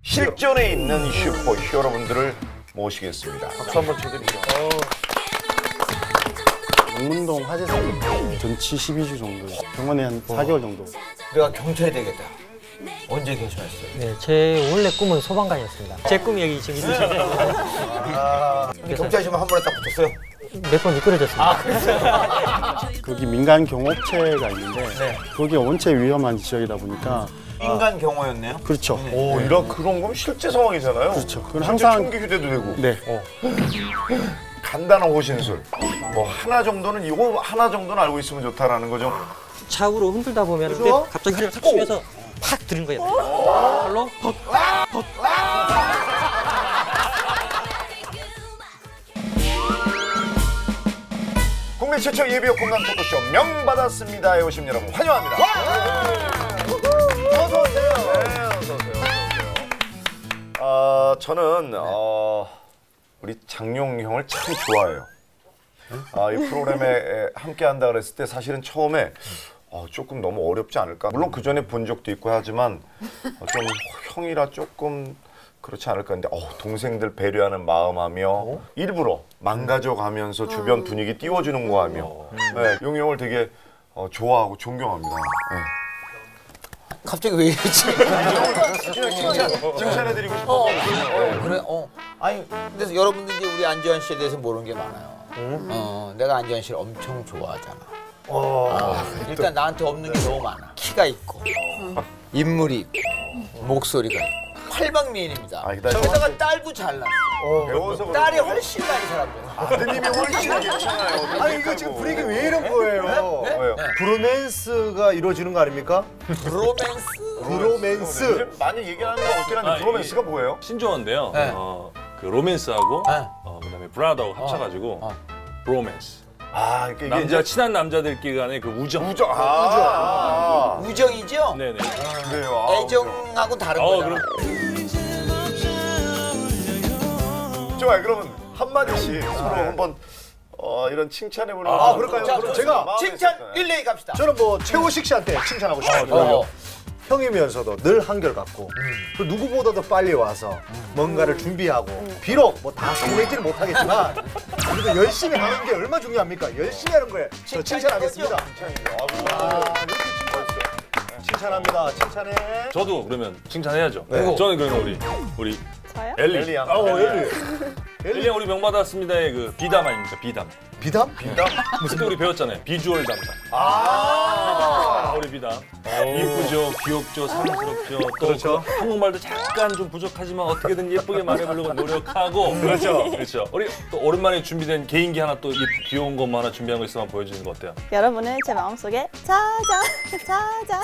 실전에 있는 슈퍼 히어로분들을 모시겠습니다. 박수 한번 쳐드리죠. 영문동 화재사고 전치 12주 정도, 병원에 한 4개월 정도. 내가 경찰이 되겠다. 언제 결심했어요? 네, 제 원래 꿈은 소방관이었습니다. 제 꿈이 여기 지금 있으신데 경찰 시험 한 번에 딱 붙었어요? 몇 번 미끄러졌습니다. 거기 민간 경호업체가 있는데 거기가 원체 위험한 지역이다 보니까 인간 경호였네요? 그렇죠. 오, 이런 그런 건 실제 상황이잖아요. 그렇죠. 그건 항상 항상 총기 휴대도 되고. 네. 간단한 호신술. 뭐 하나 정도는 이거 하나 정도는 알고 있으면 좋다라는 거죠. 차후로 흔들다 보면 갑자기 허리를 탁 숙여서 팍 들은 거예요. 발로 국내 최초 예비역 건강 토크쇼 명받았습니다에 오신 여러분 환영합니다. 어서 오세요. 네, 어서 오세요. 저는 우리 장용 형을 참 좋아해요. 이 프로그램에 함께 한다 그랬을 때 사실은 처음에 조금 너무 어렵지 않을까. 물론 그 전에 본 적도 있고 하지만 좀 형이라 조금 그렇지 않을까 했는데 동생들 배려하는 마음하며 일부러 망가져가면서 주변 분위기 띄워주는 거 하며 네, 용이 형을 되게 좋아하고 존경합니다. 네. 갑자기 왜 이러지? 칭찬해드리고 싶어서. 그래? 아니, 근데 여러분들 이제 우리 안지환 씨에 대해서 모르는 게 많아요. 내가 안지환 씨를 엄청 좋아하잖아. 일단 나한테 없는 게 너무 많아. 키가 있고, 인물이 있고, 목소리가 있고. 팔방미인입니다. 저기다가 딸도 잘났어. 배워서 딸이 훨씬 많이 살았거든. 아드님이 훨씬 괜찮아요. 아니 이거 지금 분위기 왜 이런 거예요? 왜요? 브로맨스가 이루어지는 거 아닙니까? 브로맨스. 요즘 많이 얘기하는 거 없긴 한데 브로맨스가 뭐예요? 신조어인데요. 네. 그 로맨스하고 네. 그다음에 브라더하고 합쳐가지고 브로맨스. 이게 친한 남자들끼리 간의 그 우정. 우정이죠? 네네. 그래요. 애정하고 다른 거잖아. 좋아요. 그러면 한 마디씩 서로 한번 이런 칭찬해보는. 그럴까요? 자, 그럼 제가 칭찬 릴레이 갑시다. 저는 뭐 최호식 씨한테 칭찬하고 싶어요. 형이면서도 늘 한결같고 그리고 누구보다도 빨리 와서 뭔가를 준비하고 비록 뭐 다 성공했지는 못하겠지만 그래도 열심히 하는 게 얼마나 중요합니까? 열심히 하는 거에 저 칭찬하겠습니다. 칭찬합니다. 칭찬해. 저도 그러면 칭찬해야죠. 네. 저는 그러면 우리 저요? 엘리. 양. 엘리 양 우리 명받았습니다의 그 비담 아닙니까? 비담. 비담? 그때 우리 배웠잖아요. 비주얼 담당. 우리 비담. 이쁘죠, 귀엽죠, 사랑스럽죠. 또 그렇죠. 한국말도 약간 좀 부족하지만 어떻게든 예쁘게 말해보려고 노력하고. 그렇죠. 우리 또 오랜만에 준비된 개인기 하나 또 귀여운 것만 하나 준비한 거 있으면 보여주는 거 어때요? 여러분은 제 마음속에 짜잔 짜잔.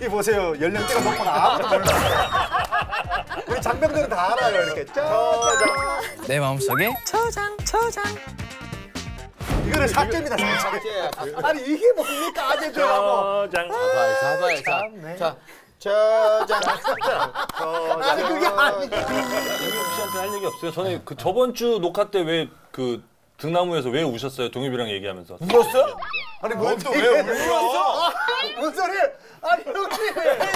이 보세요. 연령대가 높거나 아무도 몰라요. 우리 장병들은 다 알아요. 이렇게 짜잔. 내 마음속에 이거는 삭제입니다. 삭제. 아니 이게 뭡니까? 아재 좋아하고. 가봐요. 짜잔. 아니 그게 아니야. 동엽 씨한테 할 얘기 없어요? 저는 그 저번 주 녹화 때 왜 그 등나무에서 왜 우셨어요? 동엽이랑 얘기하면서. 울었어? 아니 뭔 또 왜 울어? 뭔 소리? 아니 형님.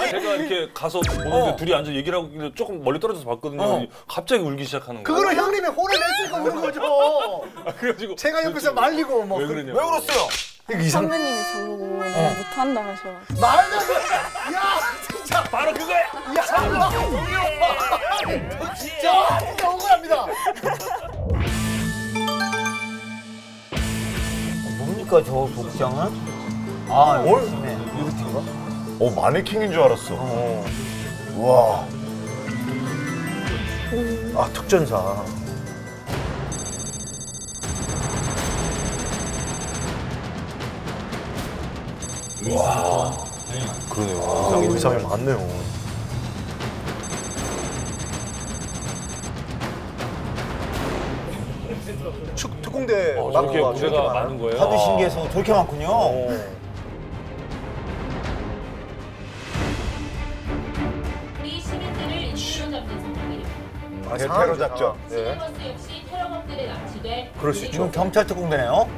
제가 이렇게 가서 보는데 둘이 앉아 얘기를 하고 있길래 조금 멀리 떨어져서 봤거든요. 갑자기 울기 시작하는 거예요. 그거는 형님이 혼을 냈으니까 그런 거죠. 그래가지고 제가 옆에서 말리고 뭐. 왜 그러냐? 왜 울었어요? 이상. 선배님이 저보고 못한다 하셔가지고. 말도 안 돼. 야 진짜. 바로 그거야! 야 진짜 억울합니다. 뭡니까 저 복장은? 심해. 이거 마네킹인 줄 알았어. 와. 특전사. 와. 그러네요. 의상이 많네요. 특공대 저렇게 무대가 많은 거예요? 다들 신기해서 저렇게 많군요. 우리 시민들을 인수로 잡는 상황입니다. 테러 작전. 시내버스 역시 테러범들에 납치돼 그럴 수 있죠. 이건 경찰 특공대네요.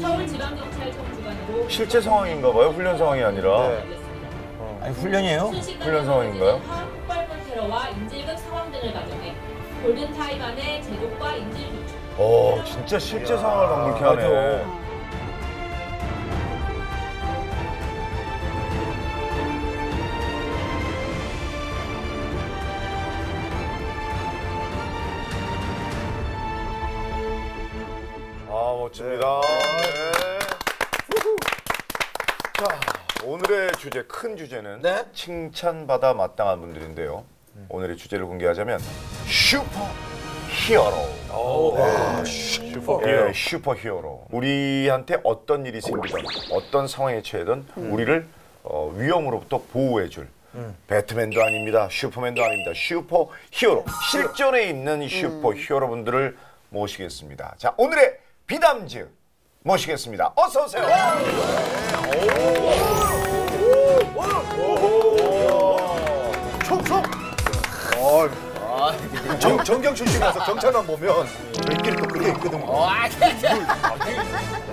서울지방경찰청 주관으로 실제 상황인가 봐요. 훈련 상황이 아니라. 네. 알렸습니다. 아니 훈련이에요? 훈련 상황인가요? 화학 폭발물 테러와 인질극 상황 등을 가정해 골든 타임 안의 제독과 인질 구축. 진짜 실제 상황을 방불케 하네. 멋집니다. 네. 자, 오늘의 주제, 큰 주제는 네? 칭찬받아 마땅한 분들인데요. 오늘의 주제를 공개하자면 슈퍼 히어로. 슈퍼 히어로. 우리한테 어떤 일이 생기든 어떤 상황에 처해든 우리를 위험으로부터 보호해줄 배트맨도 아닙니다. 슈퍼맨도 아닙니다. 슈퍼 히어로. 실존에 있는 슈퍼 히어로분들을 모시겠습니다. 자, 오늘의 비담즈 모시겠습니다. 어서 오세요. 총총. 정경 출신이라서 경찰만 보면 저희끼리 또 그게 있거든요.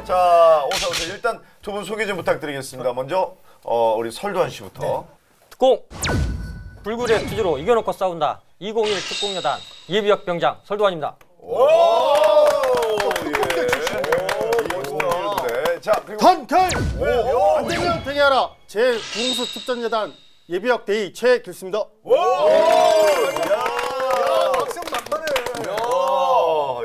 자, 어서 오세요. 일단 두 분 소개 좀 부탁드리겠습니다. 먼저 우리 설도환 씨부터. 특공! 불굴의 투지로 이겨놓고 싸운다. 201 특공여단 예비역 병장 설도환입니다. 자, 그리고 턴털! 안되면 되게 하라. 제9공수 특전여단 예비역 대위 최길수입니다. 박수 막판에.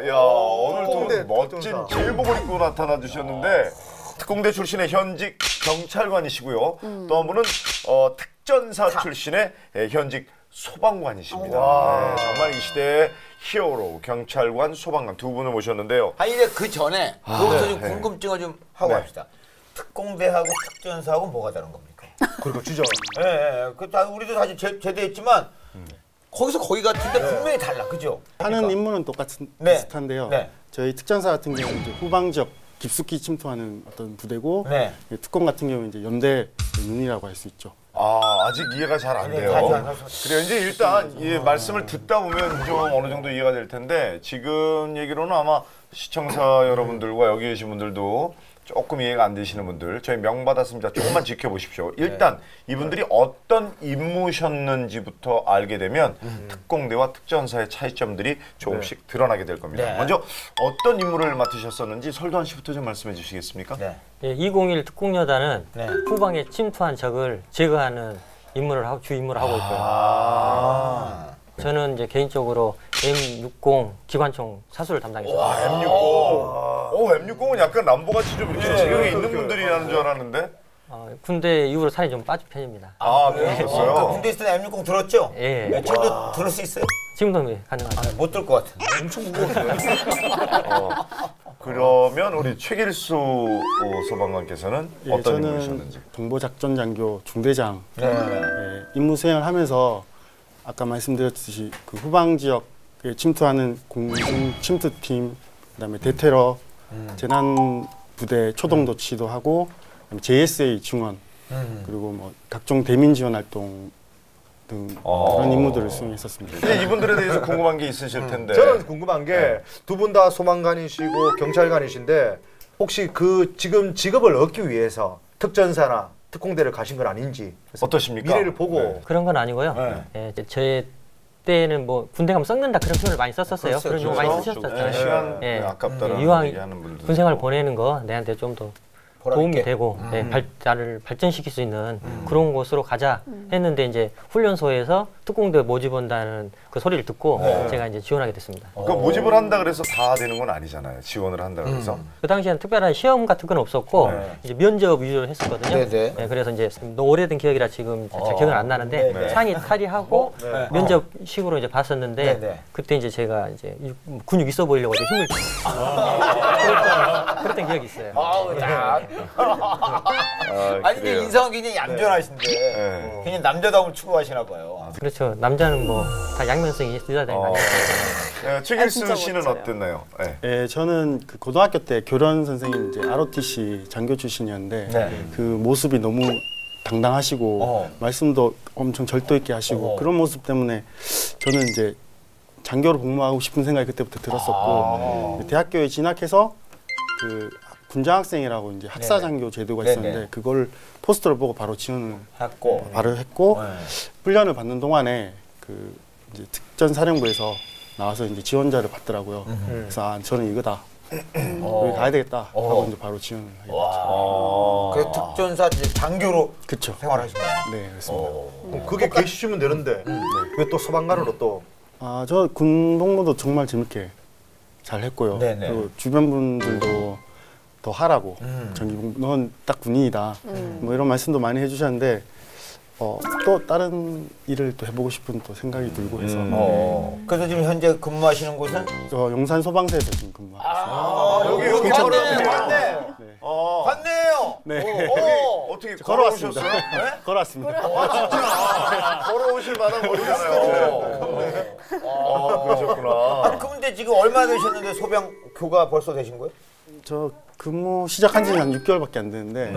야, 오늘 두 멋진 제복을 입고 나타나 주셨는데 특공대 출신의 현직 경찰관이시고요. 또 한 분은 특전사 출신의 현직 소방관이십니다. 네, 정말 이 시대의 히어로, 경찰관, 소방관 두 분을 모셨는데요. 아니 근데 그 전에 그것부터 좀 궁금증을 좀 하고 합시다. 특공대하고 특전사하고 뭐가 다른 겁니까? 그리고 주저. 예. 우리도 사실 제대했지만 거기서 거기 같은데 분명히 달라, 그죠? 하는 임무는 똑같은 네. 비슷한데요. 네. 저희 특전사 같은 경우는 이제 후방 지역 깊숙이 침투하는 어떤 부대고, 네. 특공 같은 경우는 이제 연대 눈이라고 할 수 있죠. 아직 이해가 잘 안 돼요. 그래요. 이제 일단 이 말씀을 듣다 보면 좀 어느 정도 이해가 될 텐데 지금 얘기로는 아마 시청자 여러분들과 여기 계신 분들도 조금 이해가 안 되시는 분들 저희 명 받았습니다. 조금만 지켜보십시오. 일단 이분들이 어떤 임무셨는지부터 알게 되면 특공대와 특전사의 차이점들이 조금씩 드러나게 될 겁니다. 네. 먼저 어떤 임무를 맡으셨었는지 설도환 씨부터 좀 말씀해 주시겠습니까? 네. 예, 201 특공여단은 네. 후방에 침투한 적을 제거하는 주 임무를 하고 있고요. 저는 이제 개인적으로 M60 기관총 사수를 담당했습니다. M60은 약간 람보같이 좀 이렇게 지경에 있는 분들이라는 줄 알았는데. 군대 이후로 살이 좀 빠진 편입니다. 그랬어요? 군대 있을 때 M60 들었죠? 예. 지금도 들을 수 있어요? 지금도 가능합니다. 못 들 것 같은데. 엄청 무거운데. 그러면 우리 최길수 소방관께서는 어떤 저는 임무셨는지? 정보작전장교 중대장 임무 수행을 하면서 아까 말씀드렸듯이 그 후방 지역에 침투하는 공중 침투팀, 그다음에 대테러, 재난 부대 초동 조치도 하고, 그다음에 JSA 증원, 그리고 뭐 각종 대민 지원 활동 등 그런 임무들을 수행했었습니다. 근데 이분들에 대해서 궁금한 게 있으실 텐데. 저는 궁금한 게 두 분 다 소방관이시고 경찰관이신데 혹시 그 지금 직업을 얻기 위해서 특전사나 특공대를 가신 건 아닌지 어떠십니까? 미래를 보고 그런 건 아니고요. 예, 저희 때는 뭐 군대 가면 썩는다 그런 표현을 많이 썼었어요. 그런 용어 많이 쓰셨었잖아요. 시간 예. 아깝다라는 이왕 얘기하는 분들. 군생활 보내는 거 내한테 좀 더 도움이 있게. 되고 나를 발전시킬 수 있는 그런 곳으로 가자 했는데 이제 훈련소에서 특공대 모집한다는 그 소리를 듣고 제가 이제 지원하게 됐습니다. 그 모집을 한다 그래서 다 되는 건 아니잖아요. 지원을 한다 그래서. 그 당시에는 특별한 시험 같은 건 없었고 이제 면접 위주로 했었거든요. 네네. 네, 그래서 이제 너무 오래된 기억이라 지금 잘 기억은 안 나는데 네네. 상의 탈의하고 면접식으로 이제 봤었는데 네네. 그때 이제 제가 이제 근육 있어 보이려고 이제 힘을 그랬던 기억이 있어요. 아니 근데 그래요. 인상은 굉장히 얌전하신데 굉장히 남자다움을 추구하시나 봐요. 그렇죠. 남자는 뭐 다 양면성이 있어야 되는 거 아니에요? 최길수 진짜 씨는 멋져요. 어땠나요? 네. 예, 저는 그 고등학교 때 교련 선생님 이제 ROTC 장교 출신이었는데 그 모습이 너무 당당하시고 말씀도 엄청 절도 있게 하시고 그런 모습 때문에 저는 이제 장교로 복무하고 싶은 생각이 그때부터 들었었고 대학교에 진학해서 그 군장학생이라고 이제 학사장교 제도가 네네. 있었는데 그걸 포스터를 보고 바로 지원을 했고. 바로 했고 네. 훈련을 받는 동안에 그 이제 특전사령부에서 나와서 이제 지원자를 받더라고요. 그래서 아, 저는 이거다. 여기 가야 되겠다 하고 이제 바로 지원을 하게 됐죠. 그 특전사 이제 장교로 그렇죠. 생활하신 거예요. 네, 그렇습니다. 그럼 그게 계시면 되는데 왜 또 소방관으로 또 아, 저 군복무도 정말 재밌게 잘 했고요. 네네. 그리고 주변 분들도 더 하라고 전기복무 넌 딱 군인이다. 뭐 이런 말씀도 많이 해주셨는데 또 다른 일을 또 해보고 싶은 또 생각이 들고 해서 그래서 지금 현재 근무하시는 곳은 저 용산 소방서에서 지금 근무하고 있습니다. 여기 갔네. 네. 갔네요. 네. 어떻게 걸어왔습니다. 걸어오셨어요? 네? 걸어왔습니다. 걸어오실 만한 거리잖아요. 그러셨구나. 근데 지금 얼마 되셨는데 소방교가 벌써 되신 거예요? 저 근무 시작한 지는 한 6개월밖에 안 되는데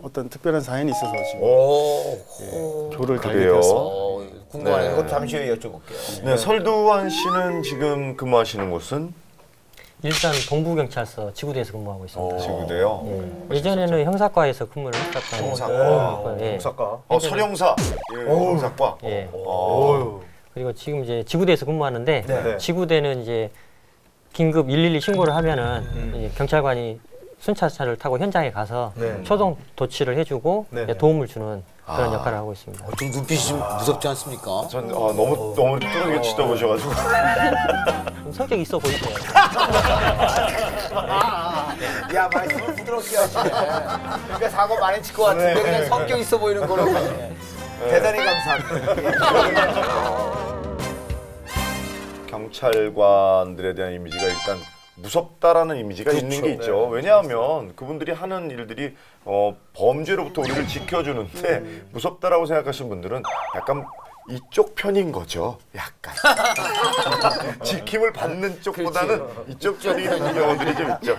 어떤 특별한 사연이 있어서 지금 교를 달게 그래요? 되었습니다. 궁금하네요. 네. 그럼 잠시 후에 여쭤볼게요. 네, 설두환 씨는 지금 근무하시는 곳은 일단 동부경찰서 지구대에서 근무하고 있습니다. 지구대요. 예. 예전에는 형사과에서 근무를 했었던 형사과. 예. 작가. 서령사. 예, 형사과. 예. 어유. 그리고 지금 이제 지구대에서 근무하는데 네. 지구대는 이제 긴급 112 신고를 하면은 이제 경찰관이 순찰차를 타고 현장에 가서 네. 초동 조치를 해주고 네. 이제 도움을 주는 그런 역할을 하고 있습니다. 좀 눈빛이 좀 무섭지 않습니까? 전 너무 뚜렷하게 쳐다보셔가지고. 좀 성격 있어 보이세요. 야, 말씀을 부드럽게 하시네. 그러니까 사고 많이 칠 것 같은데 그냥 성격 있어 보이는 거로. 대단히 감사합니다. 경찰관들에 대한 이미지가 일단 무섭다라는 이미지가 있는 게 있죠. 왜냐하면 그분들이 하는 일들이 범죄로부터 우리를 지켜주는데 무섭다라고 생각하시는 분들은 약간 이쪽 편인 거죠. 약간 지킴을 받는 쪽보다는 이쪽 편이 있는 경우들이 좀 있죠.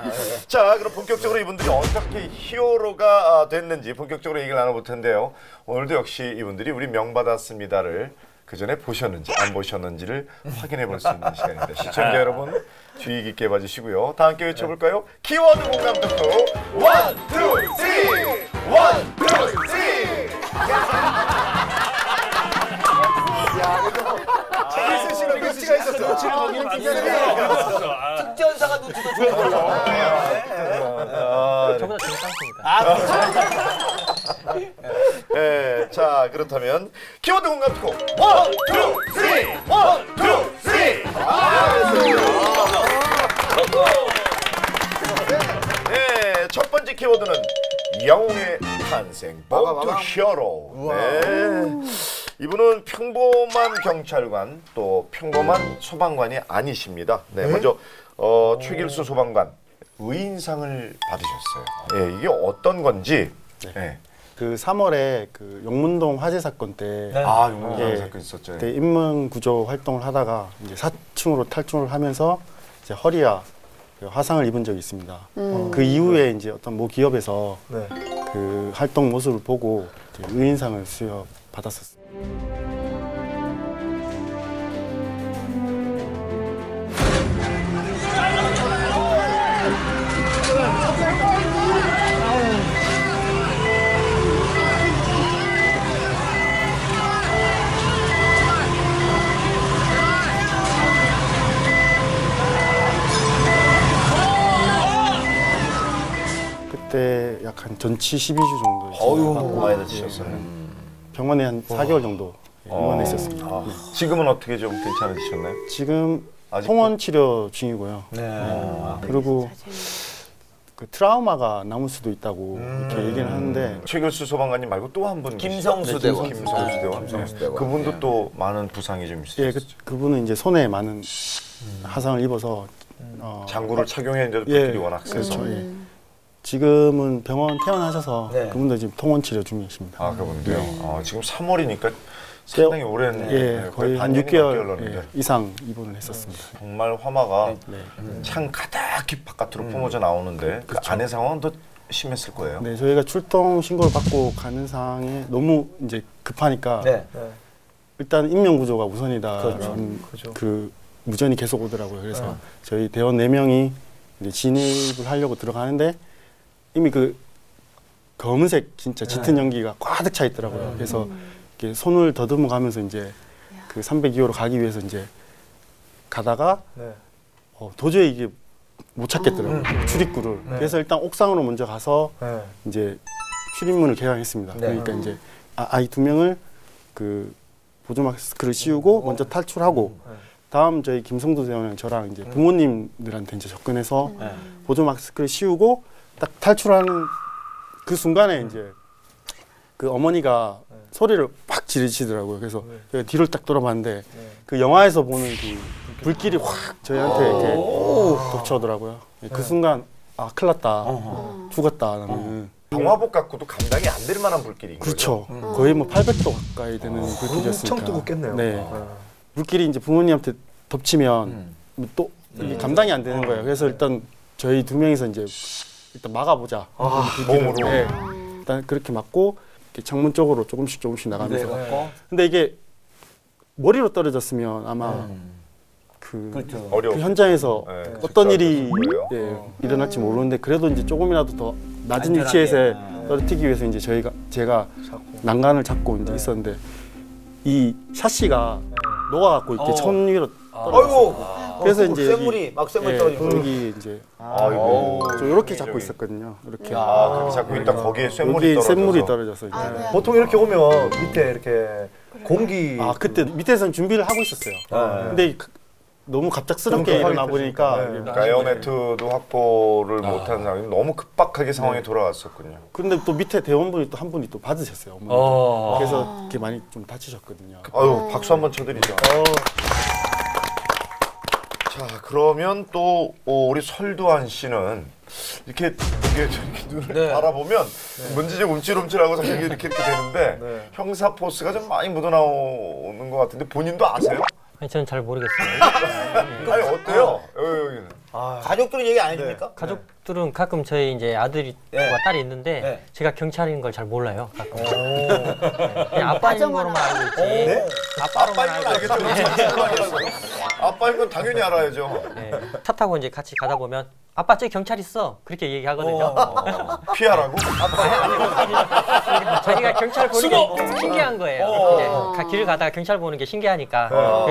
자, 그럼 본격적으로 이분들이 어떻게 히어로가 됐는지 본격적으로 얘기를 나눠볼 텐데요. 오늘도 역시 이분들이 우리 명받았습니다를 그 전에 보셨는지 안 보셨는지를 확인해 볼 수 있는 시간입니다. 시청자 여러분 주의 깊게 봐주시고요. 다 함께 외쳐볼까요? 키워드 공감 토크 1, 2, 3! 1, 2, 3! 최기수 씨는 눈치가 있었죠. 특전사가 눈치도 좋은 걸로. 저보다 더 짱습니까? 네, 자 그렇다면 키워드 공감 토크 1, 2, 3! 1, 2, 3! 네, 첫 번째 키워드는 영웅의 탄생, Born to Hero. 네. 이분은 평범한 경찰관 또 평범한 소방관이 아니십니다. 네, 먼저 최길수 소방관 의인상을 받으셨어요. 네, 이게 어떤 건지. 네. 그 3월에 그 용문동 화재 사건 때 용문동 사건 있었죠. 그때 인문 구조 활동을 하다가 이제 4층으로 탈출을 하면서 이제 허리와 화상을 입은 적이 있습니다. 그 이후에 이제 어떤 모 기업에서 그 활동 모습을 보고 이제 의인상을 수여 받았었어요. 그때 약 한 전치 12주 정도 받고 많이 다치셨어요. 병원에 한 4개월 정도 입원해 있었습니다. 네. 지금은 어떻게 좀 괜찮으셨나요? 지금 아직도? 통원 치료 중이고요. 그리고 그 트라우마가 남을 수도 있다고 이렇게 얘기를 하는데 최길수 소방관님 말고 또 한 분 김성수 계시죠? 대원. 김성수 대원. 김성수 네. 대원. 그분도 또 많은 부상이 좀 있으셨죠. 예, 그분은 이제 손에 많은 화상을 입어서 장구를 착용했는데도 예, 붓길이 워낙 세서. 그렇죠. 예. 지금은 병원 퇴원하셔서 네. 그분도 지금 통원 치료 중이십니다. 그분도요. 지금 3월이니까 상당히 오랜 예, 거의 한 반년이 6개월 넘게 흘렀는데. 이상 입원을 했었습니다. 정말 화마가 네. 창 가득히 바깥으로 뿜어져 나오는데 그 안의 상황은 더 심했을 거예요. 네, 저희가 출동 신고를 받고 가는 상황에 너무 이제 급하니까 네. 일단 인명 구조가 우선이다. 그 무전이 계속 오더라고요. 그래서 저희 대원 4명이 이제 진입을 하려고 들어가는데 이미 그 검은색 진짜 짙은 연기가 꽉득 차 있더라고요. 그래서 이렇게 손을 더듬어 가면서 이제 그 302호로 가기 위해서 이제 가다가 도저히 이게 못 찾겠더라고요. 출입구를. 그래서 일단 옥상으로 먼저 가서 이제 출입문을 개방했습니다. 그러니까 이제 아이 2명을 그 보조 마스크를 씌우고 먼저 탈출하고 다음 저희 김성도 대원이랑 저랑 이제 부모님들한테 이제 접근해서 보조 마스크를 씌우고 딱 탈출하는 그 순간에 이제 그 어머니가 소리를 팍 지르시더라고요. 그래서 제가 뒤를 딱 돌아봤는데 그 영화에서 보는 그 불길이 확 저희한테 이렇게 덮쳐오더라고요. 그 순간 아 큰일 났다. 죽었다 나는. 영화복 갖고도 감당이 안 될 만한 불길인 그렇죠. 거죠. 거의 뭐 800도 가까이 되는 불길이었으니까. 엄청 뜨겁겠네요. 네. 불길이 이제 부모님한테 덮치면 또 이게 감당이 안 되는 거예요. 그래서 일단 저희 2명이서 이제 일단 막아보자. 몸으로. 네. 일단 그렇게 막고 이렇게 창문 쪽으로 조금씩 나가면서. 근데 이게 머리로 떨어졌으면 아마 그 어려워. 현장에서 네, 어떤 일이 거예요. 일어날지 모르는데 그래도 이제 조금이라도 더 낮은 위치에서 떨어뜨리기 위해서 이제 제가 난간을 잡고 이제 있었는데 이 샤시가 녹아갖고 이렇게 천 위로 떨어졌어요. 그래서 이제 쇳물이 막 쇳물 떨어지고 여기 이제 아이고. 저 이렇게 잡고 있었거든요. 이렇게 아, 그렇게 잡고 있다 거기에 쇳물이 여기 떨어져서. 쇳물이 떨어져서 이제. 보통 이렇게 오면 밑에 이렇게 공기 아 그때 밑에서는 준비를 하고 있었어요. 근데 너무 갑작스럽게 너무 일어나 보니까 그러니까 에어네트도 확보를 못한 상황이 너무 급박하게 상황이 돌아왔었군요. 근데 또 밑에 대원분이 또 한 분이 또 받으셨어요. 어머니. 그래서 이렇게 많이 좀 다치셨거든요. 아유 박수 한번 쳐드리죠. 자 그러면 또 우리 설두환 씨는 이렇게 눈을 바라보면 문제적 움찔움찔하고 사실 이렇게 되는데 형사 포스가 좀 많이 묻어나오는 것 같은데 본인도 아세요? 아니, 저는 잘 모르겠어요. 아니 어때요? 여기는. 가족들은 얘기 안 해줍니까? 가족들은 가끔 저희 이제 아들이 딸이 있는데 제가 경찰인 걸 잘 몰라요. 가끔. 그냥 아빠인 거로만 알고 있지. 아빠로만 알고 있지. 아빠인 건 당연히 알아야죠. 차 타고 이제 같이 가다 보면 아빠 저기 경찰 있어 그렇게 얘기하거든요. 피하라고? 자기가 경찰 보는 게 신기한 거예요. 이제 길을 가다가 경찰 보는 게 신기하니까.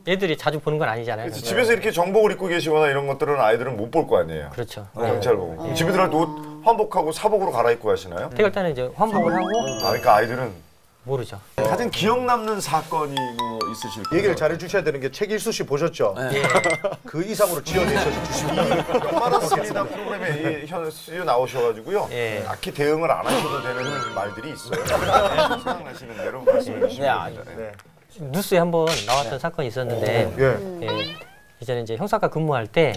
애들이 자주 보는 건 아니잖아요. 그래서 집에서 이렇게 정복을 입고 계시거나 이런 것들은 아이들은 못 볼 거 아니에요. 그렇죠. 경찰 보고. 그럼 집에 들어갈 때 옷 환복하고 사복으로 갈아입고 가시나요? 태울 때는 이제 환복을 하고 그러니까 아이들은 모르죠. 가장 기억 남는 사건이 뭐 있으실까요? 얘기를 잘해 주셔야 되는 게 책일수 씨 보셨죠? 그 이상으로 지어내셔 주시면 연말았습니다 프로그램에 현 스튜디오 나오셔가지고요. 딱히 대응을 안 하셔도 되는 말들이 있어요. 생각나시는 대로 말씀해 주시면 됩니다. 뉴스에 한번 나왔던 사건이 있었는데 이전에 이제 형사과 근무할 때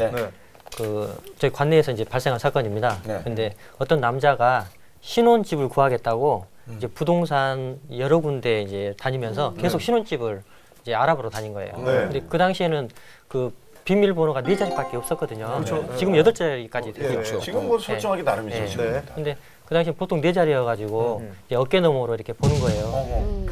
그 저희 관내에서 이제 발생한 사건입니다. 근데 어떤 남자가 신혼집을 구하겠다고 이제 부동산 여러 군데 이제 다니면서 계속 신혼집을 이제 알아보러 다닌 거예요. 근데 그 당시에는 그 비밀번호가 4자리밖에 없었거든요. 지금 8자리까지 되죠. 지금 뭐 설정하기 나름이죠. 근데 그 당시에 보통 4자리여가지고 이제 어깨 너머로 이렇게 보는 거예요.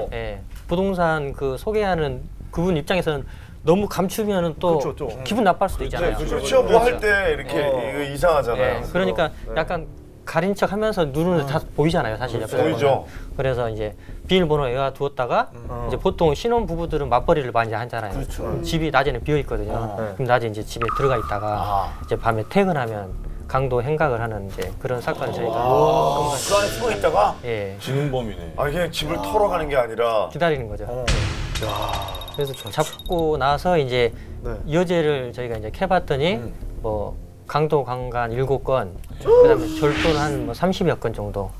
집을. 부동산 그 소개하는 그분 입장에서는 너무 감추면은 또 기분 나빠할 수도 있잖아요. 그렇죠. 뭐 할 때 이렇게 이거 이상하잖아요. 그러니까 약간 가린 척 하면서 눈은 다 보이잖아요, 사실. 옆에서 보이죠. 보면. 그래서 이제 비밀번호 외워 두었다가 이제 보통 신혼 부부들은 맞벌이를 많이 하잖아요. 집이 낮에는 비어 있거든요. 그럼 낮에 이제 집에 들어가 있다가 이제 밤에 퇴근하면 강도 행각을 하는 이제 그런 사건을 저희가 그 안에 숨어 있다가 지능범이네. 아 그냥 집을 털어가는 게 아니라 기다리는 거죠. 그래서 잡고 나서 이제 여죄를 저희가 이제 캐봤더니 뭐 강도 강간 7건, 그다음에 절도는 한 뭐 30여 건 정도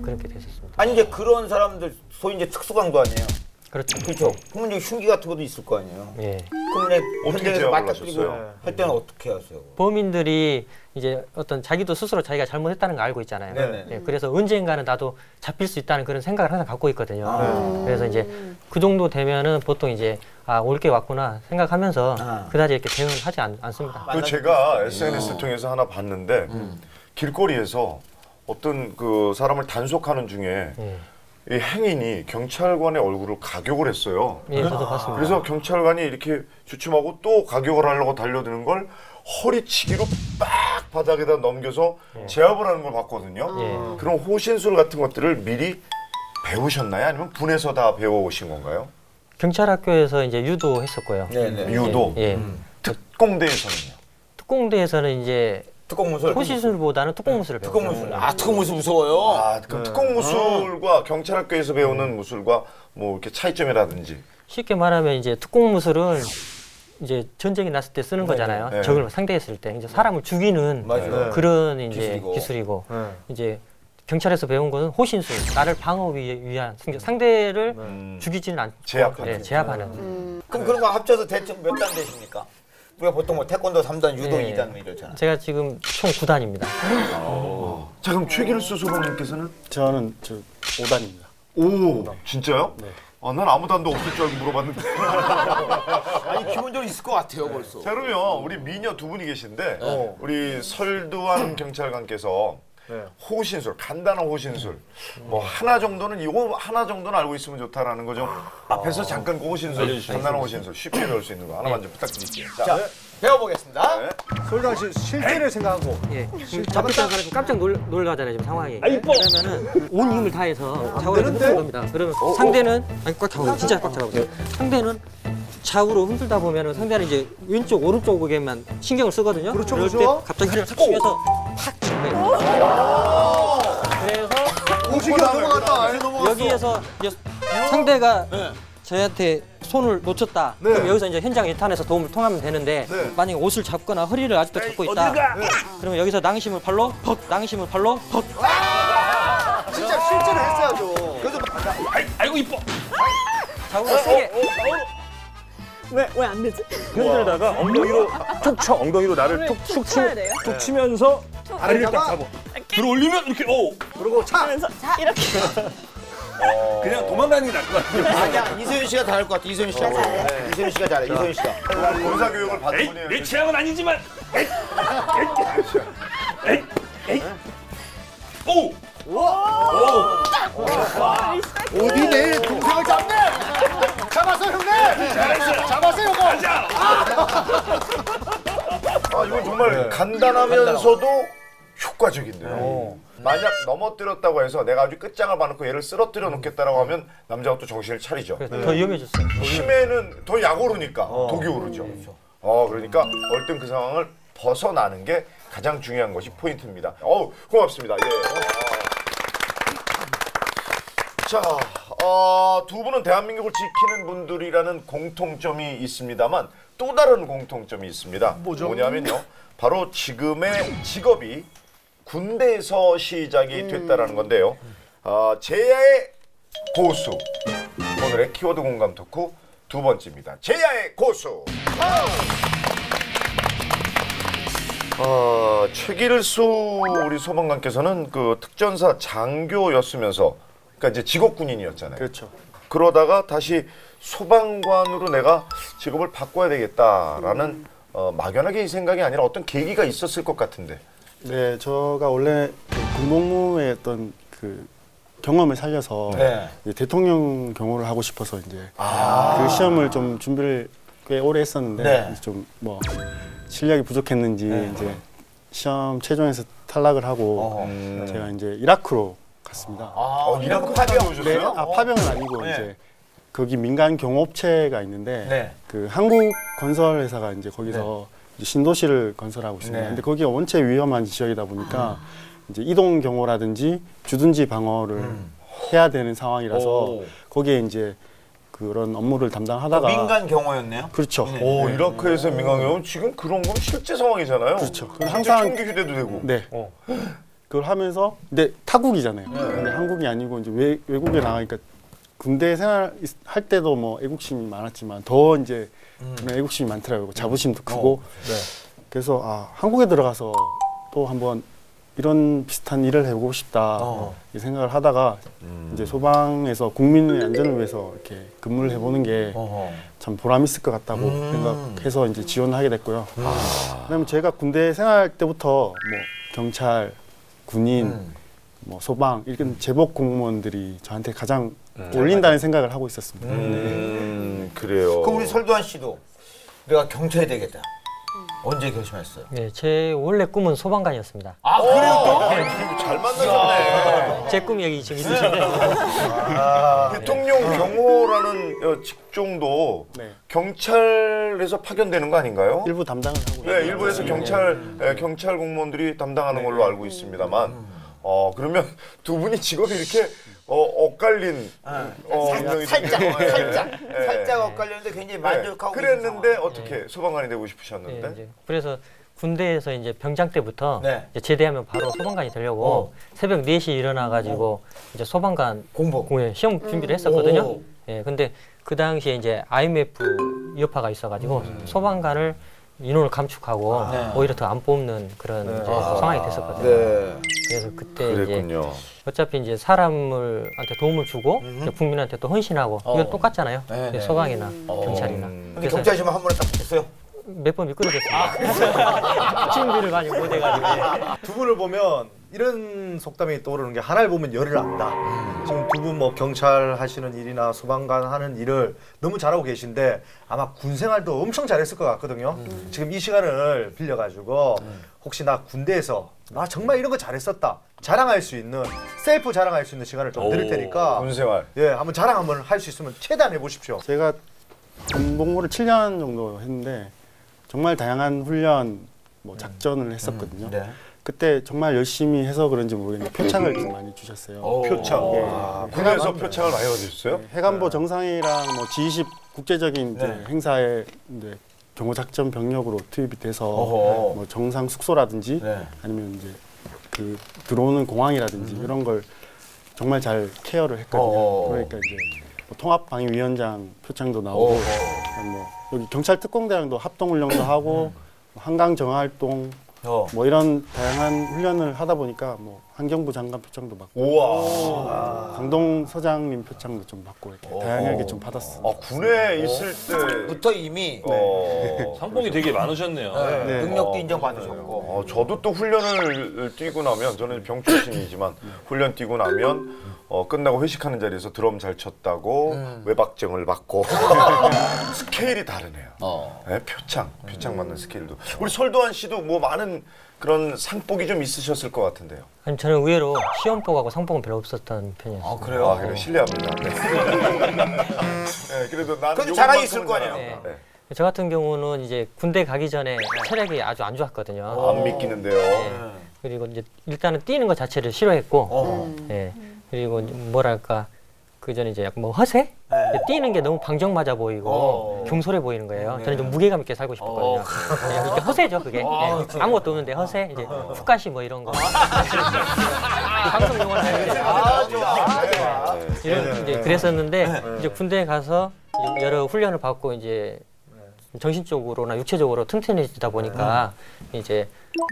그렇게 됐었습니다. 아니 이제 그런 사람들 소위 이제 특수강도 아니에요. 그렇죠. 그렇죠. 그러면 이제 흉기 같은 것도 있을 거 아니에요. 그럼 이제 어떻게 현장에서 제압을 맞닥뜨리고 하셨어요? 할 때는 어떻게 하세요? 범인들이 이제 어떤 자기도 스스로 자기가 잘못했다는 걸 알고 있잖아요. 그래서 언젠가는 나도 잡힐 수 있다는 그런 생각을 항상 갖고 있거든요. 그래서 이제 그 정도 되면은 보통 이제 올 게 왔구나 생각하면서 그다지 이렇게 대응을 하지 않습니다. 그 제가 SNS 통해서 하나 봤는데 길거리에서 어떤 그 사람을 단속하는 중에 이 행인이 경찰관의 얼굴을 가격을 했어요. 저도 봤습니다. 그래서 경찰관이 이렇게 주춤하고 또 가격을 하려고 달려드는 걸 허리치기로 빡 바닥에다 넘겨서 제압을 하는 걸 봤거든요. 그런 호신술 같은 것들을 미리 배우셨나요? 아니면 군에서 다 배워오신 건가요? 경찰학교에서 이제 유도했었고요. 유도? 특공대에서는요? 특공대에서는 이제 특공무술? 호신술보다는 특공무술을 배웠어요. 특공무술. 아, 특공무술 무서워요? 아, 그럼 특공무술과 경찰학교에서 배우는 무술과 뭐 이렇게 차이점이라든지. 쉽게 말하면 이제 특공무술은 이제 전쟁이 났을 때 쓰는 거잖아요. 적을 상대했을 때 이제 사람을 죽이는 그런 이제 기술이고 이제 경찰에서 배운 것은 호신술, 나를 방어 위한 상대를 죽이지는 않고 제압하는. 그럼 그런 거 합쳐서 대충 몇 단 되십니까? 우리가 보통 뭐 태권도 3단, 유도 2단 이러잖아. 제가 지금 총 9단입니다. 자, 그럼 최길수 소방님께서는? 저는 5단입니다. 오, 진짜요? 네. 아, 난 아무 단도 없을 줄 알고 물어봤는데. 아니, 기본적으로 있을 것 같아요, 벌써. 자, 그러면 우리 미녀 두 분이 계신데 우리 설두환 경찰관께서 호신술, 간단한 호신술 뭐 하나 정도는 이거 하나 정도는 알고 있으면 좋다라는 거죠. 앞에서 잠깐 그 호신술, 간단한 호신술 쉽게 배울 수 있는 거 하나만 좀 부탁드릴게요. 자, 배워보겠습니다. 솔당 씨 실제를 생각하고. 잡힐 때 사람이 깜짝 놀라잖아요, 지금 상황이. 그러면은 온 힘을 다해서 좌우로 흔드는 겁니다. 그러면 상대는 꽉 잡아보세요. 진짜 꽉 잡아보세요. 상대는 좌우로 흔들다 보면은 상대는 이제 왼쪽 오른쪽에만 신경을 쓰거든요. 그럴 때 갑자기 허리를 탁 치면서 팍 치는 그래서 오시기가 넘어갔다. 여기에서 이제 상대가 저희한테 손을 놓쳤다. 그럼 여기서 이제 현장 일탄에서 도움을 통하면 되는데 만약에 옷을 잡거나 허리를 아직도 잡고 있다. 그러면 여기서 낭심을 팔로 퍽, 낭심을 팔로 퍽. 진짜 실제로 했어야죠. 그래서 아이고 이뻐. 좌우로 세게. 왜 안 되지? 흔들다가 엉덩이로 툭 쳐. 엉덩이로 나를 툭 치면서 다리를 딱 잡아. 들어올리면 이렇게 그리고 하면서 이렇게. 그냥 도망가는 게 나을 것 같아요. 아니야, 이소연 씨가 다 할 것 같아. 이소연 씨가. 이소연 씨가 잘해. 이소연 씨가. 군사 교육을 받은 분이에요. 내 취향은 아니지만. 오. 어디 내 동생을 잡네. 잡았어 형님. 잘했어. 잡았어 요거. 아, 이건 정말 간단하면서도 효과적인데요. 만약 넘어뜨렸다고 해서 내가 아주 끝장을 봐놓고 얘를 쓰러뜨려 놓겠다라고 하면 남자가 또 정신을 차리죠. 더 위험해졌어요. 힘에는 더 약 오르니까 독이 오르죠. 그러니까 얼른 그 상황을 벗어나는 게 가장 중요한 것이 포인트입니다. 고맙습니다. 자, 두 분은 대한민국을 지키는 분들이라는 공통점이 있습니다만 또 다른 공통점이 있습니다. 뭐냐면요. 바로 지금의 직업이 군대에서 시작이 됐다라는 건데요. 제야의 고수. 오늘의 키워드 공감 토크 두 번째입니다. 제야의 고수. 최길수 우리 소방관께서는 그 특전사 장교였으면서 그러니까 이제 직업 군인이었잖아요. 그렇죠. 그러다가 다시 소방관으로 내가 직업을 바꿔야 되겠다라는 막연하게 이 생각이 아니라 어떤 계기가 있었을 것 같은데. 네, 제가 원래 군복무의 어떤 그 경험을 살려서 이제 대통령 경호를 하고 싶어서 이제 그 시험을 좀 준비를 꽤 오래 했었는데 좀 뭐 실력이 부족했는지 이제 시험 최종에서 탈락을 하고 제가 이제 이라크로 갔습니다. 이라크 파병 오셨어요? 파병은 아니고 이제 거기 민간 경호업체가 있는데 그 한국 건설 회사가 이제 거기서 이제 신도시를 건설하고 있습니다. 근데 거기가 원체 위험한 지역이다 보니까 이제 이동 경호라든지 주둔지 방어를 해야 되는 상황이라서 거기에 이제 그런 업무를 담당하다가 민간 경호였네요. 그렇죠. 이라크에서 민간 경호 지금 그런 건 실제 상황이잖아요. 그렇죠. 항상 총기 휴대도 되고. 네. 그걸 하면서 근데 타국이잖아요. 근데 한국이 아니고 이제 외국에 나가니까 군대 생활할 때도 뭐 애국심이 많았지만 더 이제 그런 애국심이 많더라고요. 자부심도 크고. 그래서 한국에 들어가서 또 한번 이런 비슷한 일을 해보고 싶다 이 생각을 하다가 이제 소방에서 국민의 안전을 위해서 이렇게 근무를 해보는 게 참 보람 있을 것 같다고 생각해서 이제 지원을 하게 됐고요. 그다음에 제가 군대 생활 때부터 뭐 경찰, 군인, 뭐 소방 이렇게 제복 공무원들이 저한테 가장 어울린다는 생각을 하고 있었습니다. 그래요. 그럼 우리 설두환 씨도 내가 경찰이 되겠다. 언제 결심했어요? 네, 제 원래 꿈은 소방관이었습니다. 아 그래요 또? 잘 만나셨네. 제 꿈이 여기 지금 있으신데 대통령 경호라는 직종도 네. 경찰에서 파견되는 거 아닌가요? 일부 담당을 하고 네, 일부에서 경찰 공무원들이 담당하는 걸로 알고 있습니다만, 그러면 두 분이 직업이 이렇게 엇갈린 운명이 살짝 엇갈렸는데 굉장히 만족하고 그랬는데 어떻게 소방관이 되고 싶으셨는데? 네, 이제 그래서 군대에서 이제 병장 때부터 네. 이제 제대하면 바로 소방관이 되려고 새벽 4시에 일어나가지고 이제 소방관 공부에 시험 준비를 했었거든요. 예, 근데 그 당시에 이제 IMF 여파가 있어가지고 소방관을 인원을 감축하고 오히려 더 안 뽑는 그런 이제 상황이 됐었거든요. 네. 그래서 그때 그랬군요. 이제 어차피 이제 사람한테 도움을 주고 이제 국민한테 또 헌신하고 이건 똑같잖아요. 네. 소방이나 경찰이나. 근데 경찰 시험 한 번에 딱 붙었어요? 몇 번 미끄러졌습니다. 준비를 많이 못 해가지고. 두 분을 보면 이런 속담이 떠오르는 게 하나를 보면 열을 안다. 지금 두 분 뭐 경찰 하시는 일이나 소방관 하는 일을 너무 잘하고 계신데 아마 군 생활도 엄청 잘했을 것 같거든요. 지금 이 시간을 빌려가지고 혹시 나 군대에서 나 정말 이런 거 잘했었다 자랑할 수 있는 셀프 자랑할 수 있는 시간을 좀 드릴 테니까 군생활. 예, 한번 자랑 한번 할 수 있으면 최대한 해보십시오. 제가 군복무를 7년 정도 했는데 정말 다양한 훈련, 뭐 작전을 했었거든요. 네. 그때 정말 열심히 해서 그런지 모르겠는데 표창을 좀 많이 주셨어요. 표창. 군에서 표창을 많이 얻으셨어요? 해관보 정상이랑 뭐 G20 국제적인 이제 행사에 이제 경호작전 병력으로 투입이 돼서 뭐 정상 숙소라든지 아니면 이제 그 들어오는 공항이라든지 이런 걸 정말 잘 케어를 했거든요. 그러니까 이제 뭐 통합방위위원장 표창도 나오고 뭐 여기 경찰 특공대랑도 합동훈련도 하고 한강 정화활동 뭐 이런 다양한 훈련을 하다 보니까 뭐 환경부 장관 표창도 받고 우와. 강동 서장님 표창도 좀 받고 이렇게 다양하게 좀 받았어요. 군에 있을 때 부터 이미 상봉이 되게 많으셨네요. 네. 능력도 인정받으셨고. 저도 또 훈련을 뛰고 나면 저는 병 출신이지만 훈련 뛰고 나면 끝나고 회식하는 자리에서 드럼 잘 쳤다고 외박증을 받고 스케일이 다르네요. 네, 표창 받는 스케일도. 우리 설도환 씨도 뭐 많은 그런 상복이 좀 있으셨을 것 같은데요. 아니 저는 의외로 시험복하고 상복은 별로 없었던 편이었어요. 아 그래요? 그래 실례합니다. 네, 그래도 난 그래도 자랑이 있을 거 아니에요. 네. 저 같은 경우는 이제 군대 가기 전에 체력이 아주 안 좋았거든요. 안 믿기는데요. 그리고 이제 일단은 뛰는 것 자체를 싫어했고, 그리고 뭐랄까 그 전에 이제 약간 뭐 허세? 뛰는 게 너무 방정맞아 보이고 경솔해 보이는 거예요. 저는 좀 무게감 있게 살고 싶었거든요. 이게 허세죠, 그게. 아무것도 없는데 허세, 이제 훅가시 뭐 이런 거. 방송 용어를 알고 이제 그랬었는데 이제 군대에 가서 여러 훈련을 받고 이제 정신적으로나 육체적으로 튼튼해지다 보니까 이제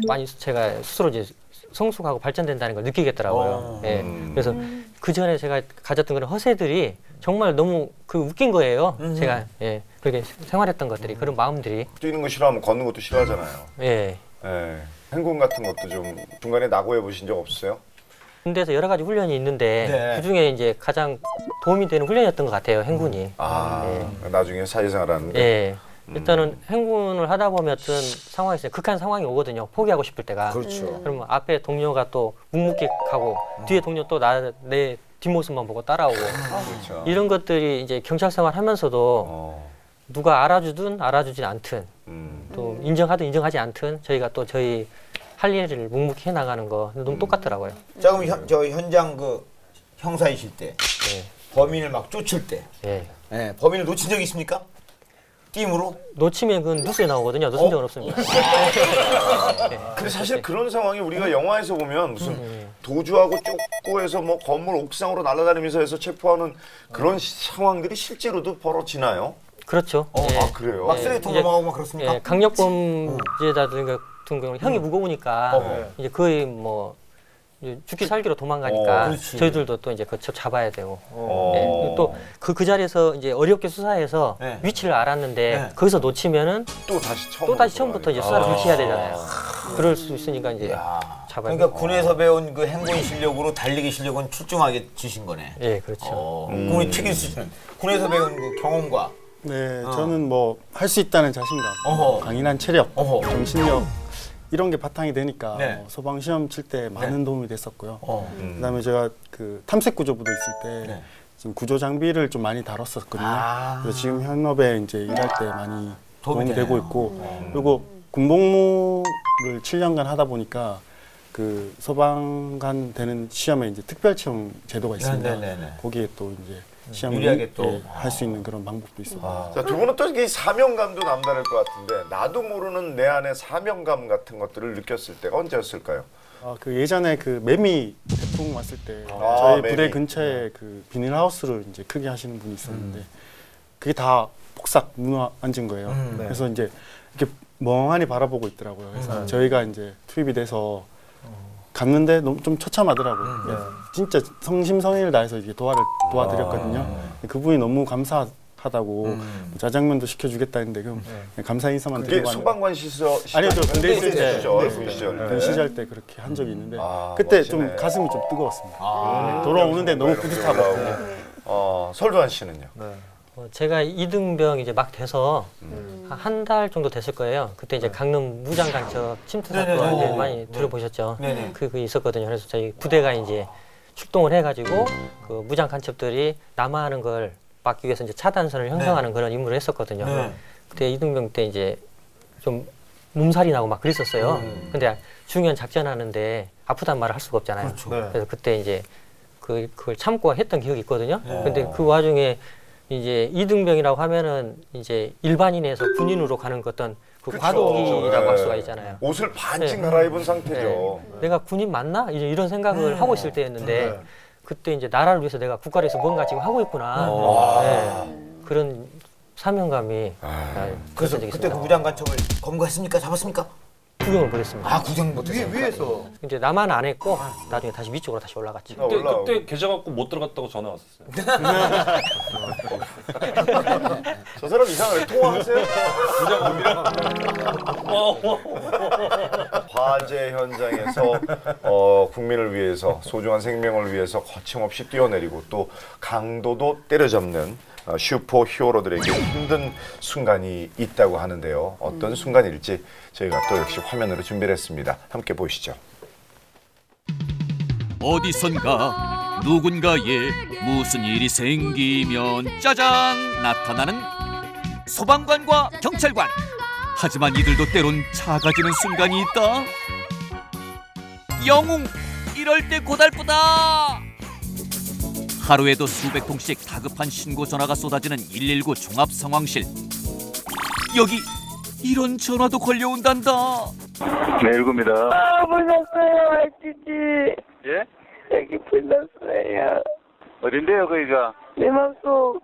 많이 제가 스스로 이제 성숙하고 발전된다는 걸 느끼겠더라고요. 그래서 그 전에 제가 가졌던 그런 허세들이 정말 너무 그 웃긴 거예요. 제가 그렇게 생활했던 것들이 그런 마음들이. 뛰는 거 싫어하면 걷는 것도 싫어하잖아요. 행군 같은 것도 좀 중간에 낙오해 보신 적 없으세요? 군대에서 여러 가지 훈련이 있는데 그 중에 이제 가장 도움이 되는 훈련이었던 것 같아요. 행군이. 나중에 사회생활하는 게. 일단은 행군을 하다 보면 어떤 상황에서 극한 상황이 오거든요. 포기하고 싶을 때가. 그렇죠. 그러면 앞에 동료가 또 묵묵히가고 뒤에 동료 또 내 뒷모습만 보고 따라오고 그렇죠. 이런 것들이 이제 경찰 생활하면서도 누가 알아주든 알아주진 않든 또 인정하든 인정하지 않든 저희가 또 저희 할 일을 묵묵히 해나가는 거 너무 똑같더라고요. 자 그럼 저 현장 그 형사이실 때 범인을 막 쫓을 때 범인을 놓친 적이 있습니까? 띠임으로? 놓치면 그건 뉴스에 나오거든요. 놓친 적은 없습니다. 근데 사실 그런 상황이 우리가 영화에서 보면 무슨 도주하고 쫓고 해서 뭐 건물 옥상으로 날아다니면서 해서 체포하는 그런 상황들이 실제로도 벌어지나요? 그렇죠. 아 그래요? 막 쓰레기통 넘어가고 막 그렇습니까? 강력범죄자 같은 경우는 형이 무거우니까 이제 거의 뭐 죽기 살기로 도망가니까 저희들도 또 이제 그쳐 잡아야 되고 또 그 자리에서 이제 어렵게 수사해서 위치를 알았는데 거기서 놓치면은 또 다시 처음부터 이제 수사를 다시 해야 되잖아요. 그럴 수 있으니까 이제 잡아야 그러니까 군에서 배운 그 행군 실력으로 달리기 실력은 출중하게 지신 거네. 그렇죠. 그럼 우리 최길수 씨는 군에서 배운 그 경험과 네, 저는 뭐 할 수 있다는 자신감, 강인한 체력, 정신력 이런 게 바탕이 되니까 네. 소방 시험 칠 때 많은 네. 도움이 됐었고요. 그다음에 제가 그 탐색 구조부도 있을 때 네. 지금 구조 장비를 좀 많이 다뤘었거든요. 그래서 지금 현업에 이제 일할 때 많이 도움이 되고 있고 그리고 군복무를 7년간 하다 보니까 그 소방관 되는 시험에 이제 특별 채용 제도가 있습니다. 거기에 또 이제 시험을 유리하게 또 할 수 있는 그런 방법도 있습니다. 자, 두 분은 또 이 사명감도 남다를 것 같은데 나도 모르는 내 안에 사명감 같은 것들을 느꼈을 때가 언제였을까요? 그 예전에 그 매미 태풍 왔을 때 저희 부대 매미. 근처에 그 비닐하우스를 이제 크게 하시는 분이 있었는데 그게 다 폭삭 무너앉은 거예요. 그래서 이제 이렇게 멍하니 바라보고 있더라고요. 그래서 저희가 이제 투입이 돼서 갔는데 너무 좀 처참하더라고요. 진짜 성심성의를 다해서 이게 도와드렸거든요. 그분이 너무 감사하다고 짜장면도 시켜주겠다 했는데 그럼 감사 인사만 그게 드리고 소방관 시절 아니요, 저 군대 있을 때 군 시절 때 그렇게 한 적이 있는데 그때 멋지네. 좀 가슴이 좀 뜨거웠습니다. 돌아오는데 너무 뿌듯하고. 설두환 씨는요? 제가 이등병 이제 막 돼서 한 달 정도 됐을 거예요. 그때 이제 강릉 무장 간첩 침투 사건 이제 많이 들어보셨죠? 그게 있었거든요. 그래서 저희 부대가 이제 출동을 해가지고 그 무장 간첩들이 남하하는 걸 막기 위해서 이제 차단선을 형성하는 그런 임무를 했었거든요. 그때 이등병 때 이제 좀 몸살이 나고 막 그랬었어요. 근데 중요한 작전하는데 아프단 말을 할 수가 없잖아요. 그래서 그때 이제 그걸 참고 했던 기억이 있거든요. 근데 그 와중에 이제 이등병이라고 하면은 이제 일반인에서 군인으로 가는 어떤 그 과도기라고 할 수가 있잖아요. 옷을 반쯤 갈아입은 상태죠. 내가 군인 맞나? 이제 이런 생각을 하고 있을 때였는데 그때 이제 나라를 위해서 내가 국가를 위해서 뭔가 지금 하고 있구나. 그런 사명감이 그래서 그때 그 무장 간첩을 검거했습니까? 잡았습니까? 구경을 못했습니다. 구경 못했어요. 위에서 이제 나만 안 했고 나중에 다시 위쪽으로 다시 올라갔죠. 그때 계좌 갖고 못 들어갔다고 전화 왔었어요. 저 사람 이상하게 통화하세요? 화재 현장에서 국민을 위해서 소중한 생명을 위해서 거침없이 뛰어내리고 또 강도도 때려잡는 슈퍼 히어로들에게 힘든 순간이 있다고 하는데요. 어떤 순간일지 저희가 또 역시 화면으로 준비를 했습니다. 함께 보시죠. 어디선가 누군가에 무슨 일이 생기면 짜잔 나타나는 소방관과 경찰관. 하지만 이들도 때론 작아지는 순간이 있다. 영웅 이럴 때 고달프다. 하루에도 수백 통씩 다급한 신고 전화가 쏟아지는 119 종합상황실. 여기 이런 전화도 걸려온단다. 네, 119입니다. 아, 불났어요, 아저씨. 예? 여기 불났어요. 어딘데요, 거기가? 내 맘속.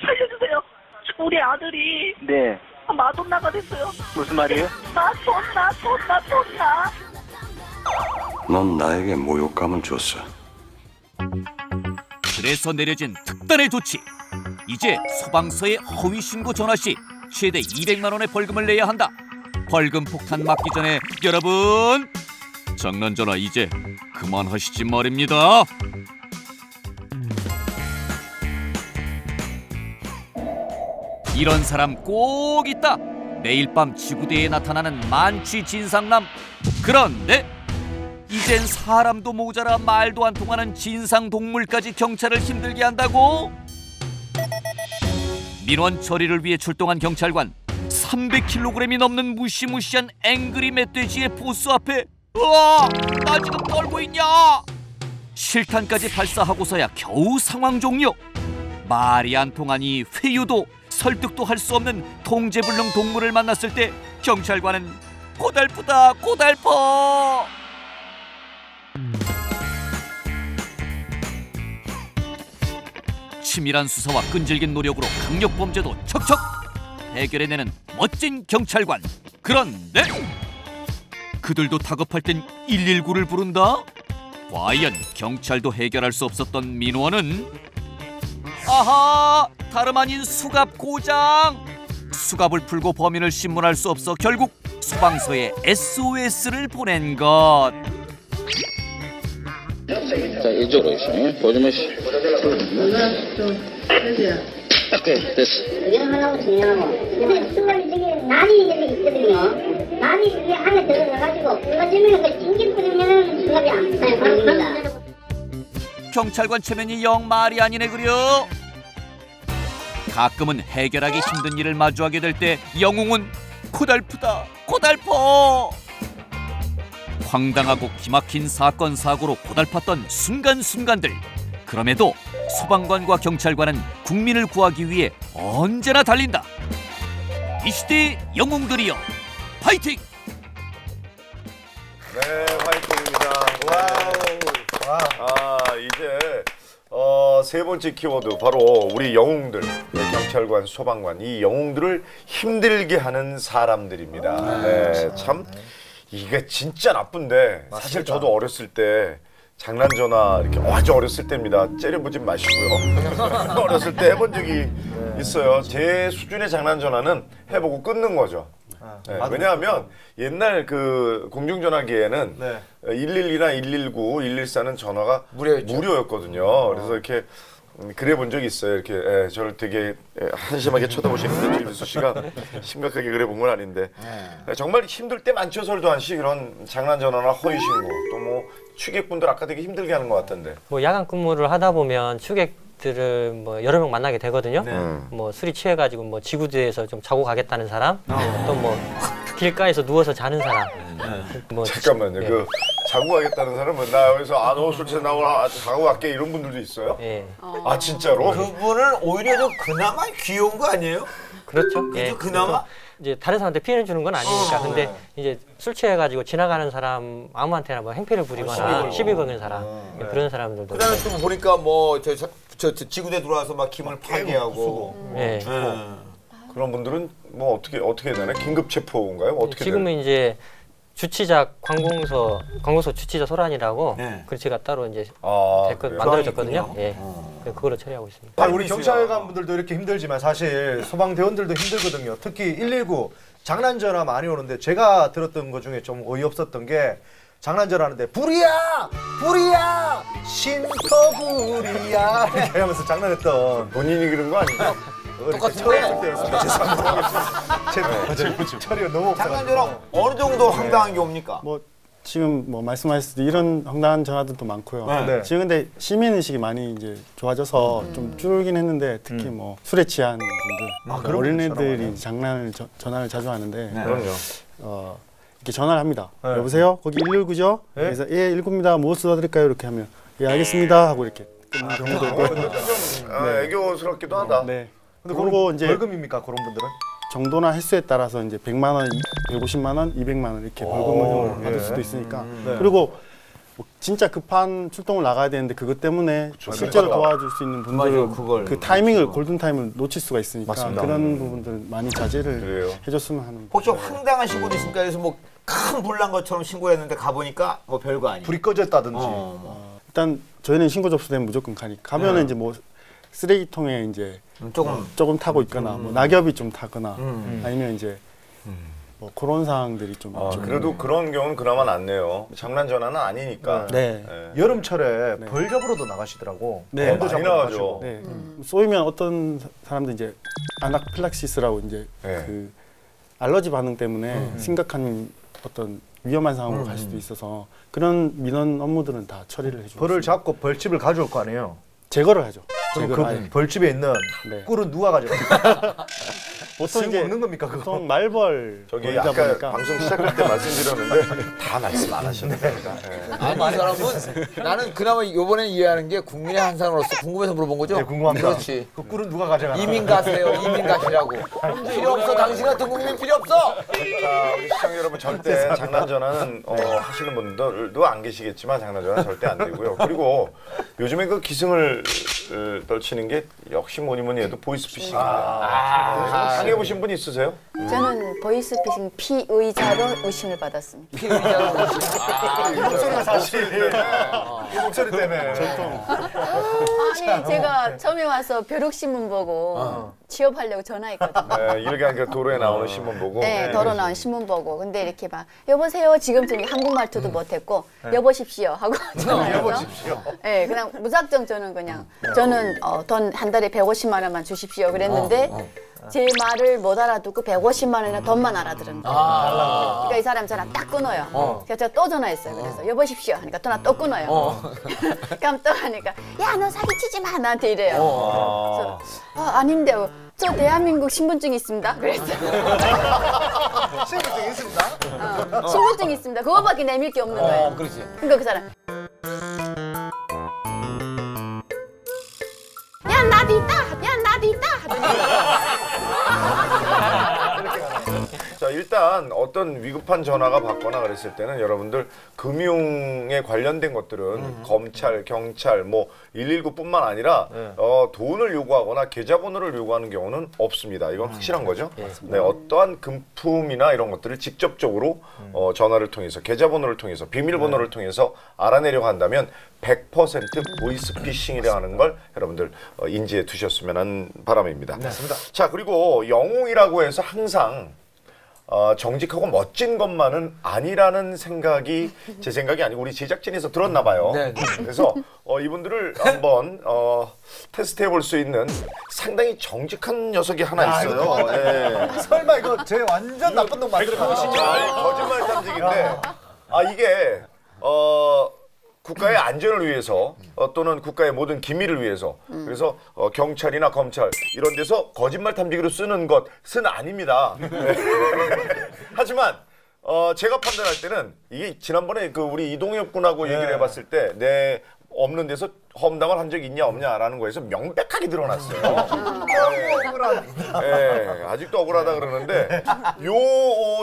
살려주세요. 우리 아들이 네. 마돈나가 됐어요. 무슨 말이에요? 마돈나. 넌 나에게 모욕감을 줬어. 그래서 내려진 특단의 조치. 이제 소방서에 허위 신고 전화 시 최대 200만 원의 벌금을 내야 한다. 벌금 폭탄 맞기 전에 여러분 장난 전화 이제 그만하시지 말입니다. 이런 사람 꼭 있다. 매일 밤 지구대에 나타나는 만취 진상남. 그런데 이젠 사람도 모자라 말도 안 통하는 진상동물까지 경찰을 힘들게 한다고? 민원 처리를 위해 출동한 경찰관. 300kg이 넘는 무시무시한 앵그리 멧돼지의 보스 앞에 으아! 나 지금 떨고 있냐? 실탄까지 발사하고서야 겨우 상황 종료. 말이 안 통하니 회유도 설득도 할 수 없는 통제불능 동물을 만났을 때 경찰관은 고달프다 고달퍼. 치밀한 수사와 끈질긴 노력으로 강력 범죄도 척척 해결해내는 멋진 경찰관. 그런데 그들도 다급할 땐 119를 부른다? 과연 경찰도 해결할 수 없었던 민원은 아하! 다름 아닌 수갑 고장! 수갑을 풀고 범인을 신문할 수 없어 결국 소방서에 SOS를 보낸 것. 자, 이쪽으로 오시죠. 보여주면 오케이, 됐어. 중요하고 중요하고. 근데 순간에 저기 난이 있거든요. 난이 그게 안에 들어가가지고 그거 때문에 그 찡길 뿌리면 수갑이 안 됩니다. 경찰관 체면이 영 말이 아니네 그려. 가끔은 해결하기 힘든 일을 마주하게 될 때 영웅은 고달프다 고달퍼. 황당하고 기막힌 사건 사고로 고달팠던 순간순간들. 그럼에도 소방관과 경찰관은 국민을 구하기 위해 언제나 달린다. 이 시대의 영웅들이여 파이팅! 네, 파이팅입니다. 와우. 이제 세 번째 키워드 바로 우리 영웅들, 경찰관, 소방관, 이 영웅들을 힘들게 하는 사람들입니다. 네, 참 이게 진짜 나쁜데 사실 저도 어렸을 때 장난 전화 이렇게 아주 어렸을 때입니다. 째려보지 마시고요. 어렸을 때 해본 적이 있어요. 제 수준의 장난 전화는 해보고 끊는 거죠. 네, 왜냐하면 옛날 그 공중전화기에는 112나 119, 114는 전화가 무료였거든요. 그래서 이렇게 그래 본 적이 있어요. 이렇게 저를 되게 한심하게 쳐다보시는데 주일수 씨가 심각하게 그래 본 건 아닌데 정말 힘들 때 많죠. 설도한 씨 이런 장난 전화나 허위 신고 또 뭐 취객분들 아까 되게 힘들게 하는 것 같던데. 뭐 야간 근무를 하다 보면 취객들을 뭐 여러 명 만나게 되거든요. 뭐 술이 취해가지고 뭐 지구대에서 좀 자고 가겠다는 사람, 또 뭐 길가에서 누워서 자는 사람. 뭐 잠깐만요. 그 자고 가겠다는 사람은 나 여기서 술 취해 나오고 자고 갈게 이런 분들도 있어요? 예. 아 진짜로? 그분은 오히려 좀 그나마 귀여운 거 아니에요? 그렇죠. 예. 그나마? 이제 다른 사람한테 피해를 주는 건 아니니까. 근데 이제 술 취해가지고 지나가는 사람 아무한테나 뭐 행패를 부리거나 시비 거는 사람 그런 사람들도. 그다음에 또 보니까 뭐 저 지구대 들어와서 막 김을 파괴하고. 예. 그런 분들은 뭐 어떻게 해야 되나? 긴급 체포인가요? 어떻게? 지금은 이제 주치자 관공서 주치자 소란이라고 글씨가 따로 이제 만들어졌거든요. 예. 그걸로 처리하고 있습니다. 우리 경찰관 분들도 이렇게 힘들지만 사실 소방대원들도 힘들거든요. 특히 119 장난 전화 많이 오는데 제가 들었던 것 중에 좀 어이없었던 게 장난 전화하는데 불이야! 불이야! 쉼터불이야! 이렇게 하면서 장난했던 본인이 그런 거 아니죠? 똑같은데? 죄송합니다. 처리가 너무 장난 전화 어느 정도 황당한 게 옵니까? 뭐 지금 뭐 말씀하셨을 때 이런 황당한 전화들도 많고요. 지금 근데 시민 의식이 많이 이제 좋아져서 좀 줄긴 했는데 특히 뭐 술에 취한 분들, 어린애들이 전화를 자주 하는데 이렇게 전화를 합니다. 여보세요? 거기 119죠? 그래서 예, 119입니다. 무엇을 도와드릴까요? 이렇게 하면 예, 알겠습니다 하고 이렇게 끊는 경우도 있고. 애교스럽기도 하다. 근데 그리고 이제 벌금입니까 그런 분들은? 정도나 횟수에 따라서 이제 100만 원, 150만 원, 200만 원 이렇게 벌금을 받을 수도 있으니까. 그리고 뭐 진짜 급한 출동을 나가야 되는데 그것 때문에 실제로 도와줄 수 있는 분들은 그 타이밍을 골든 타임을 놓칠 수가 있으니까 그런 부분들 많이 자제를 해줬으면 하는. 혹시 황당한 신고도 있습니까? 그래서 뭐 큰 불난 것처럼 신고를 했는데 가보니까 뭐 별거 아니에요. 불이 꺼졌다든지. 일단 저희는 신고 접수되면 무조건 가면은 이제 뭐 쓰레기통에 이제 조금 타고 있거나 뭐 낙엽이 좀 타거나 아니면 이제 뭐 그런 상황들이 좀 있죠. 그래도 그런 경우는 그나마 낫네요. 장난 전화는 아니니까. 여름철에 벌접으로도 나가시더라고. 많이 나가죠. 쏘이면 어떤 사람들 이제 아나필락시스라고 이제 그 알러지 반응 때문에 심각한 어떤 위험한 상황으로 갈 수도 있어서 그런 민원 업무들은 다 처리를 해주고 벌을 잡고 벌집을 가져올 거 아니에요? 제거를 하죠. 그 벌집에 있는 꿀은 누가 가져가요? 보통 이제 먹는 겁니까 그거? 보통 말벌 저기 아까 보니까. 방송 시작할 때 말씀드렸는데 다 말씀 안 하셨네. 아니 이 사람은 나는 그나마 이번에 이해하는 게 국민의 한 사람으로서 궁금해서 물어본 거죠? 네, 궁금합니다. 그렇지. 그 꿀은 누가 가져가나? 이민 가세요. 이민 가시라고. 필요 없어. 당신 같은 국민 필요 없어. 자, 우리 시청자 여러분 절대 장난 전화는 하시는 분들도 안 계시겠지만 장난 전화 절대 안 되고요. 그리고 요즘에 그 기승을 떨치는 게 역시 뭐니 해도 보이스피싱입니다. 당해보신 분 있으세요? 저는 보이스피싱 피의자로 의심을 받았습니다. 피의자로 의심. 이 목소리가 사실 이 목소리 때문에. 아니 제가 처음에 와서 벼룩신문 보고 취업하려고 전화했거든요. 네, 일간 도로에 나오는 신문 보고. 네, 도로 나온 신문 보고. 근데 이렇게 막 여보세요. 지금 저는 한국 말투도 못했고 여보십시오 하고 전화해서. 여보십시오. 네, 그냥 무작정 저는 그냥 저는 돈 한 달에 150만 원만 주십시오 그랬는데. 제 말을 못 알아듣고 150만 원이나 돈만 알아들은 거예요. 그러니까 이 사람 전화 딱 끊어요. 그래서 제가 또 전화했어요. 그래서 여보십시오 하니까 전화 또 끊어요. 그럼 또 하니까 야 너 사기치지 마 나한테 이래요. 그래서 아닌데 저 대한민국 신분증 있습니다. 그랬어요. 신분증 있습니다. 신분증 있습니다. 그거밖에 내밀 게 없는 거예요. 그렇지. 그러니까 그 사람 야 나도 있다. 야 나도 있다 하더니 자, 일단 어떤 위급한 전화가 받거나 그랬을 때는 여러분들 금융에 관련된 것들은 검찰, 경찰, 뭐 119뿐만 아니라 돈을 요구하거나 계좌번호를 요구하는 경우는 없습니다. 이건 확실한 거죠. 네, 어떠한 금품이나 이런 것들을 직접적으로 전화를 통해서 계좌번호를 통해서 비밀번호를 통해서 알아내려고 한다면 100% 보이스피싱이라고 하는 걸 여러분들 인지해 두셨으면 하는 바람입니다. 맞습니다. 자, 그리고 영웅이라고 해서 항상 정직하고 멋진 것만은 아니라는 생각이 제 생각이 아니고 우리 제작진에서 들었나 봐요. 그래서 이분들을 한번 테스트해 볼 수 있는 상당히 정직한 녀석이 하나 있어요. 네. 설마 이거 제 완전 나쁜 놈 만들어 거짓말 탐지기인데 이게 국가의 안전을 위해서 또는 국가의 모든 기밀을 위해서 그래서 경찰이나 검찰 이런 데서 거짓말 탐지기로 쓰는 것은 아닙니다. 네. 하지만 제가 판단할 때는 이게 지난번에 그 우리 이동엽 군하고 얘기를 해봤을 때 내 없는 데서 험담을 한 적이 있냐 없냐라는 거에서 명백하게 드러났어요. 네, 아직도 억울하다 그러는데 요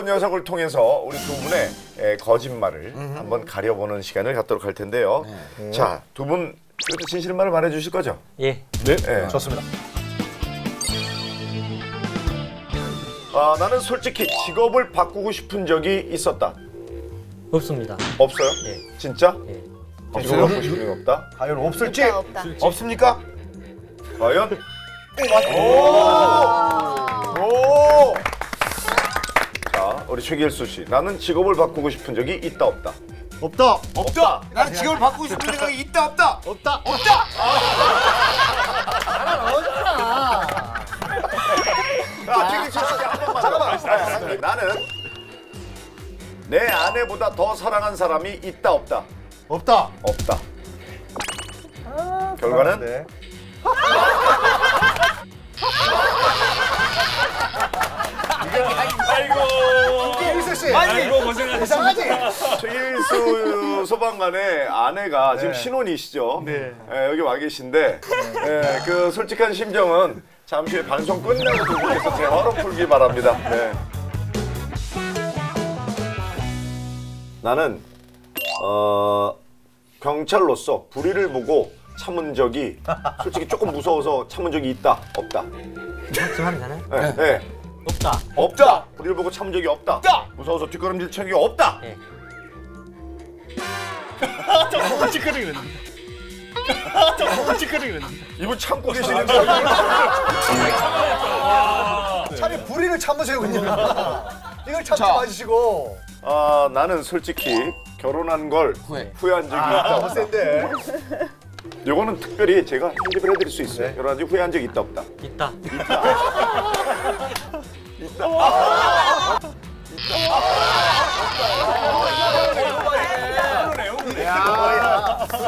녀석을 통해서 우리 두 분의 거짓말을 한번 가려보는 시간을 갖도록 할 텐데요. 자, 두 분 그래도 진실만을 말해주실 거죠? 예. 네. 좋습니다. 나는 솔직히 직업을 바꾸고 싶은 적이 있었다. 없습니다. 없어요? 예. 진짜? 예. 직업을 바꾸고 싶은 적이 없다? 과연 없을지? 없다. 없습니까? 과연? 오! 자, 우리 최길수 씨. 나는 직업을 바꾸고 싶은 적이 있다, 없다? 없다. 없다! 나는 직업을 바꾸고 싶은 생각이 있다 없다. 없다. 없다. 최길수 씨 한 번만. 잠깐만. 나는 내 아내보다 더 사랑한 사람이 있다, 없다? 없다. 없다. 결과는? 아이고. 최길수 씨. 아이고 고생하셨습니다. 이상하지? 최길수 소방관의 아내가 지금 신혼이시죠? 네. 여기 와 계신데 그 솔직한 심정은 잠시 후에 방송 끝나고 두 분께서 대화로 풀기 바랍니다. 네. 나는 경찰로서 불의를 보고 참은 적이 솔직히 조금 무서워서 참은 적이 있다, 없다? 지금 하면 되나요? 네. 네. 없다. 없다. 불의를 보고 참은 적이 없다. 없다. 무서워서 뒷걸음질 친 적이 없다. 예. 이분 참고 계시는데 차라리 불의를 참으세요, 그냥. 이걸 참지 마시고. 나는 솔직히 결혼한 걸 후회한 적이 있다. 센데. 요거는 특별히 제가 편집을 해드릴 수 있어요. 결혼한 지 후회한 적이 있다, 없다? 있다.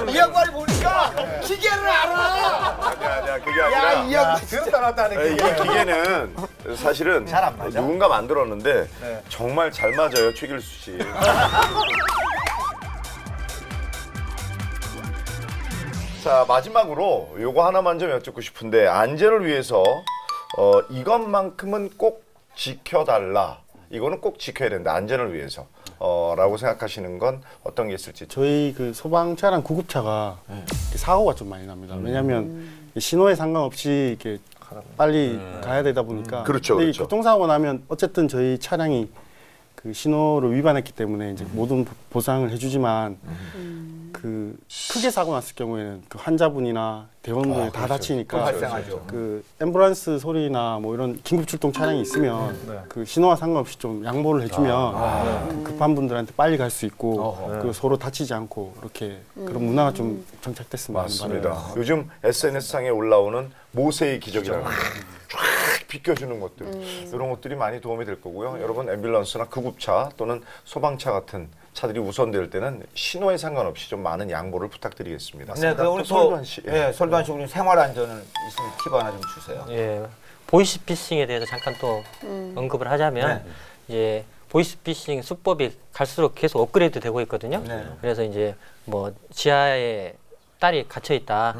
이 양반이 보니까 기계를 알아. 아니야, 그게 아니라. 이 양반 들었다 놨다는 이 기계는 사실은 누군가 만들었는데 정말 잘 맞아요, 최길수 씨. 자, 마지막으로 요거 하나만 좀 여쭙고 싶은데 안전을 위해서 이것만큼은 꼭 지켜달라. 이거는 꼭 지켜야 된다. 안전을 위해서. 라고 생각하시는 건 어떤 게 있을지. 저희 그 소방차랑 구급차가 사고가 좀 많이 납니다. 왜냐하면 신호에 상관없이 이렇게 빨리 가야 되다 보니까. 그렇죠, 근데 이 그렇죠. 교통사고 나면 어쨌든 저희 차량이 그 신호를 위반했기 때문에 이제 모든 보상을 해주지만 그 크게 사고 났을 경우에는 그 환자분이나 대원분이 다 다치니까 그 앰뷸런스 소리나 뭐 이런 긴급 출동 차량이 있으면 그 신호와 상관없이 좀 양보를 해주면 그 급한 분들한테 빨리 갈 수 있고 그 서로 다치지 않고 이렇게 그런 문화가 좀 정착됐으면 하는 맞습니다. 바람입니다. 요즘 SNS상에 올라오는 모세의 기적이라는 쫙 비껴주는 것들 이런 것들이 많이 도움이 될 거고요. 여러분 앰뷸런스나 구급차 또는 소방차 같은 차들이 우선될 때는 신호에 상관없이 좀 많은 양보를 부탁드리겠습니다. 네, 그 우리 솔도한 씨. 예, 솔도한 씨 우리 생활 안전을 있으면 팁 하나 좀 주세요. 예, 보이스피싱에 대해서 잠깐 또 언급을 하자면 이제 보이스피싱 수법이 갈수록 계속 업그레이드 되고 있거든요. 그래서 이제 뭐 지하에 딸이 갇혀 있다,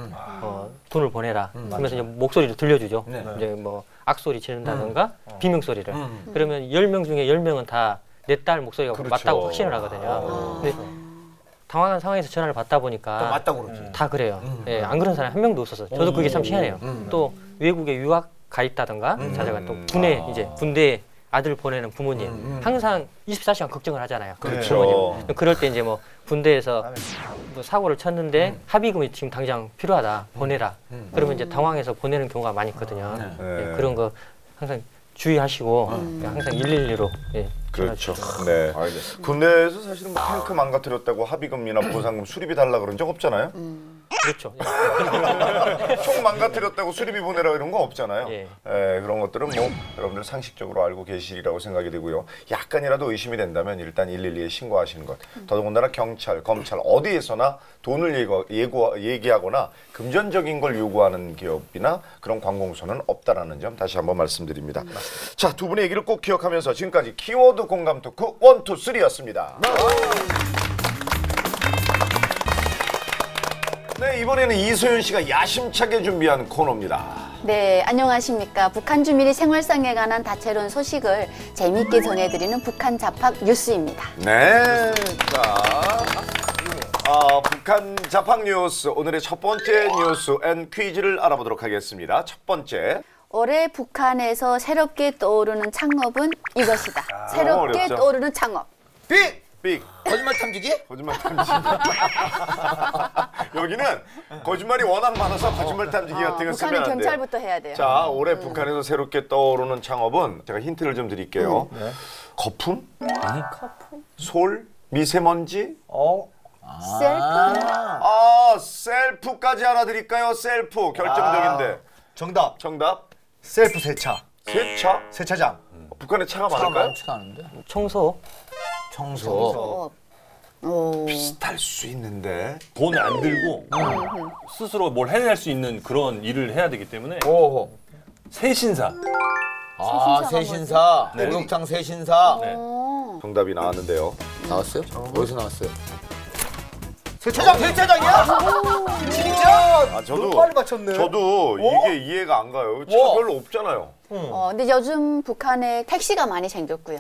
돈을 보내라. 그러면서 이제 목소리를 들려주죠. 이제 뭐 악소리 지른다든가 비명 소리를. 그러면 10명 중에 10명은 다 내 딸 목소리가 그렇죠. 맞다고 확신을 하거든요. 근데 당황한 상황에서 전화를 받다 보니까 맞다고 그러지. 다 그래요. 예, 안 그런 사람 한 명도 없었어요. 저도 그게 참 희한해요. 또 외국에 유학 가 있다든가 자녀가 또 군에 이제 군대에 아들 보내는 부모님 항상 24시간 걱정을 하잖아요. 그렇죠. 부모님. 그럴 때 이제 뭐 군대에서 뭐 사고를 쳤는데 합의금이 지금 당장 필요하다 보내라. 그러면 이제 당황해서 보내는 경우가 많이 있거든요. 예, 그런 거 항상 주의하시고 항상 112로 예, 그렇죠. 네. 군대에서 사실은 뭐 탱크 망가뜨렸다고 합의금이나 보상금 수리비 달라 그런 적 없잖아요. 그렇죠. 총 망가뜨렸다고 수리비 보내라 이런 거 없잖아요. 예. 그런 것들은 뭐 여러분들 상식적으로 알고 계시리라고 생각이 되고요. 약간이라도 의심이 된다면 일단 112에 신고하시는 것. 더더군다나 경찰, 검찰 어디에서나 돈을 얘기하거나 금전적인 걸 요구하는 기업이나 그런 관공서는 없다라는 점 다시 한번 말씀드립니다. 자, 두 분의 얘기를 꼭 기억하면서 지금까지 키워드 공감 토크 1, 2, 3였습니다. 네, 이번에는 이소연 씨가 야심차게 준비한 코너입니다. 네, 안녕하십니까. 북한 주민의 생활상에 관한 다채로운 소식을 재미있게 전해드리는 북한 잡학 뉴스입니다. 네, 자, 북한 잡학 뉴스 오늘의 첫 번째 뉴스 앤 퀴즈를 알아보도록 하겠습니다. 첫 번째. 올해 북한에서 새롭게 떠오르는 창업은 이것이다. 새롭게 어렵죠. 떠오르는 창업. 빅. 거짓말 탐지기? 거짓말 탐지기. 여기는 거짓말이 워낙 많아서 거짓말 탐지기 같은 거 쓰면 북한은 안 돼요. 경찰부터 해야 돼요. 자, 올해 북한에서 새롭게 떠오르는 창업은 제가 힌트를 좀 드릴게요. 거품? 솔? 미세먼지? 셀프? 셀프까지 하나 드릴까요? 셀프 결정적인데. 정답. 정답? 셀프 세차. 세차? 세차장. 북한에 차가 많을까요? 많지가 않은데. 청소. 비슷할 수 있는데 돈 안 들고 스스로 뭘 해낼 수 있는 그런 일을 해야 되기 때문에 세신사. 세신사. 네. 목욕탕 세신사. 네. 정답이 나왔는데요. 나왔어요? 어디서 나왔어요? 세차장이야? 진짜? 저도 너무 빨리 맞췄네. 저도 이게 이해가 안 가요. 차 별로 없잖아요. 근데 요즘 북한에 택시가 많이 생겼고요.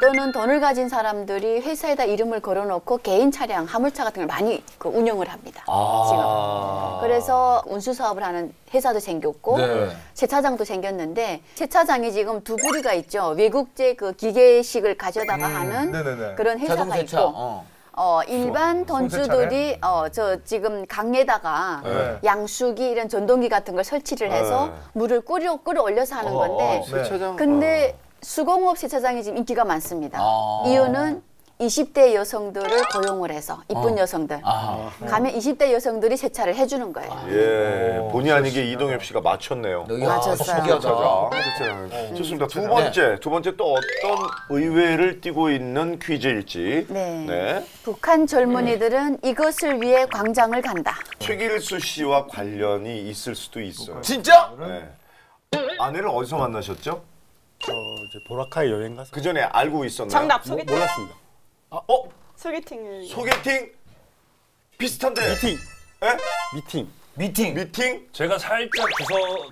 또는 돈을 가진 사람들이 회사에다 이름을 걸어놓고 개인 차량, 화물차 같은 걸 많이 운영을 합니다. 지금. 그래서 운수 사업을 하는 회사도 생겼고 세차장도 생겼는데 세차장이 지금 두 부류가 있죠. 외국제 그 기계식을 가져다가 하는 그런 회사가 있고 일반 돈주들이 저 지금 강에다가 양수기 이런 전동기 같은 걸 설치를 해서 물을 끌어올려서 하는 건데 근데 수공업 세차장이 지금 인기가 많습니다. 이유는 20대 여성들을 고용을 해서 이쁜 여성들 가면 20대 여성들이 세차를 해주는 거예요. 예, 본의 아니게 이동엽 씨가 맞췄네요. 맞췄어요. 좋습니다. 두 번째 또 어떤 의외를 띠고 있는 퀴즈일지. 네. 북한 젊은이들은 이것을 위해 광장을 간다. 최길수 씨와 관련이 있을 수도 있어요. 진짜? 네. 아내를 어디서 만나셨죠? 저 이제 보라카이 여행 가서. 그 전에 알고 있었나요? 정답 소개팅. 몰랐습니다. 소개팅을. 소개팅? 비슷한데. 미팅. 예? 미팅? 제가 살짝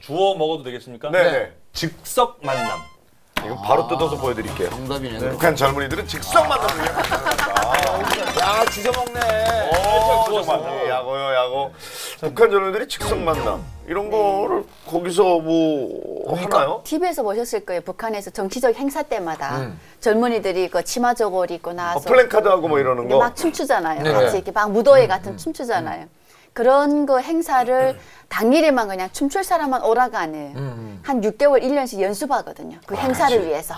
주워 먹어도 되겠습니까? 네. 즉석 만남. 이거 바로 뜯어서 보여드릴게요. 정답이네. 북한 젊은이들은 즉석 만남을 야, 지져 먹네. 야고요. 북한 젊은이들이 즉석 만남 이런 거를 거기서 뭐 하나요? TV에서 보셨을 거예요. 북한에서 정치적 행사 때마다 젊은이들이 그 치마 저고리 입고 나와서 플랜카드하고 뭐 이러는 거 막 춤추잖아요. 네. 같이 이렇게 막 무도회 같은 춤추잖아요. 그런 거 행사를 당일에만 그냥 춤출 사람만 오라가 아니에요. 한 6개월, 1년씩 연습하거든요. 그 행사를 위해서.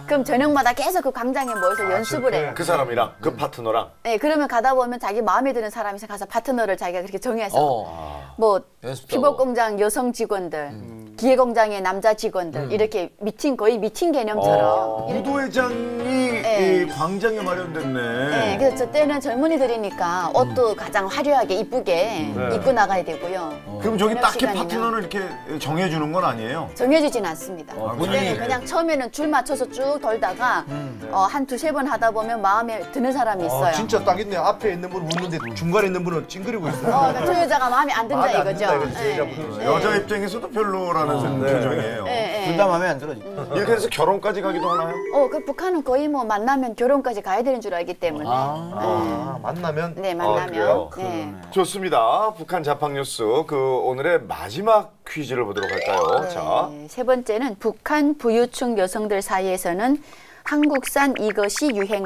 그럼 저녁마다 계속 그 광장에 모여서 연습을 해요. 그 사람이랑 그 파트너랑. 네, 그러면 가다 보면 자기 마음에 드는 사람이 가서 파트너를 자기가 그렇게 정해서 뭐 피복공장 여성 직원들, 기계공장의 남자 직원들 이렇게 미팅 거의 미팅 개념처럼. 무도회장이 네. 이 광장에 마련됐네. 네, 그래서 저 때는 젊은이들이니까 옷도 가장 화려하게 이쁘게 입고 나가야 되고요. 그럼 저기 저녁 딱히 시간이면. 파트너를 이렇게 정해주는 건 아니에요? 정해지진 않습니다. 본인이 그냥 처음에는 줄 맞춰서 쭉 돌다가 한 두세 번 하다 보면 마음에 드는 사람이 있어요. 진짜 딱 있네. 앞에 있는 분은 웃는데 중간에 있는 분은 찡그리고 있어요. 그러니까 저 여자가 마음에 안 든다 마음에 안 이거죠. 든다 이거지, 여자 입장에서도 별로라는 표정이에요. 둘 다 마음에 안 들어. 이렇게 해서 결혼까지 가기도 하나요? 그 북한은 거의 뭐 만나면 결혼까지 가야 되는 줄 알기 때문에. 만나면? 네, 그래요? 만나면. 네. 좋습니다. 북한 자팍 뉴스 그 오늘의 마지막 퀴즈를 보도록 할까요? 자, 세 번째는 북한 부유층 여성들 사이에서는 한국산 이것이 유행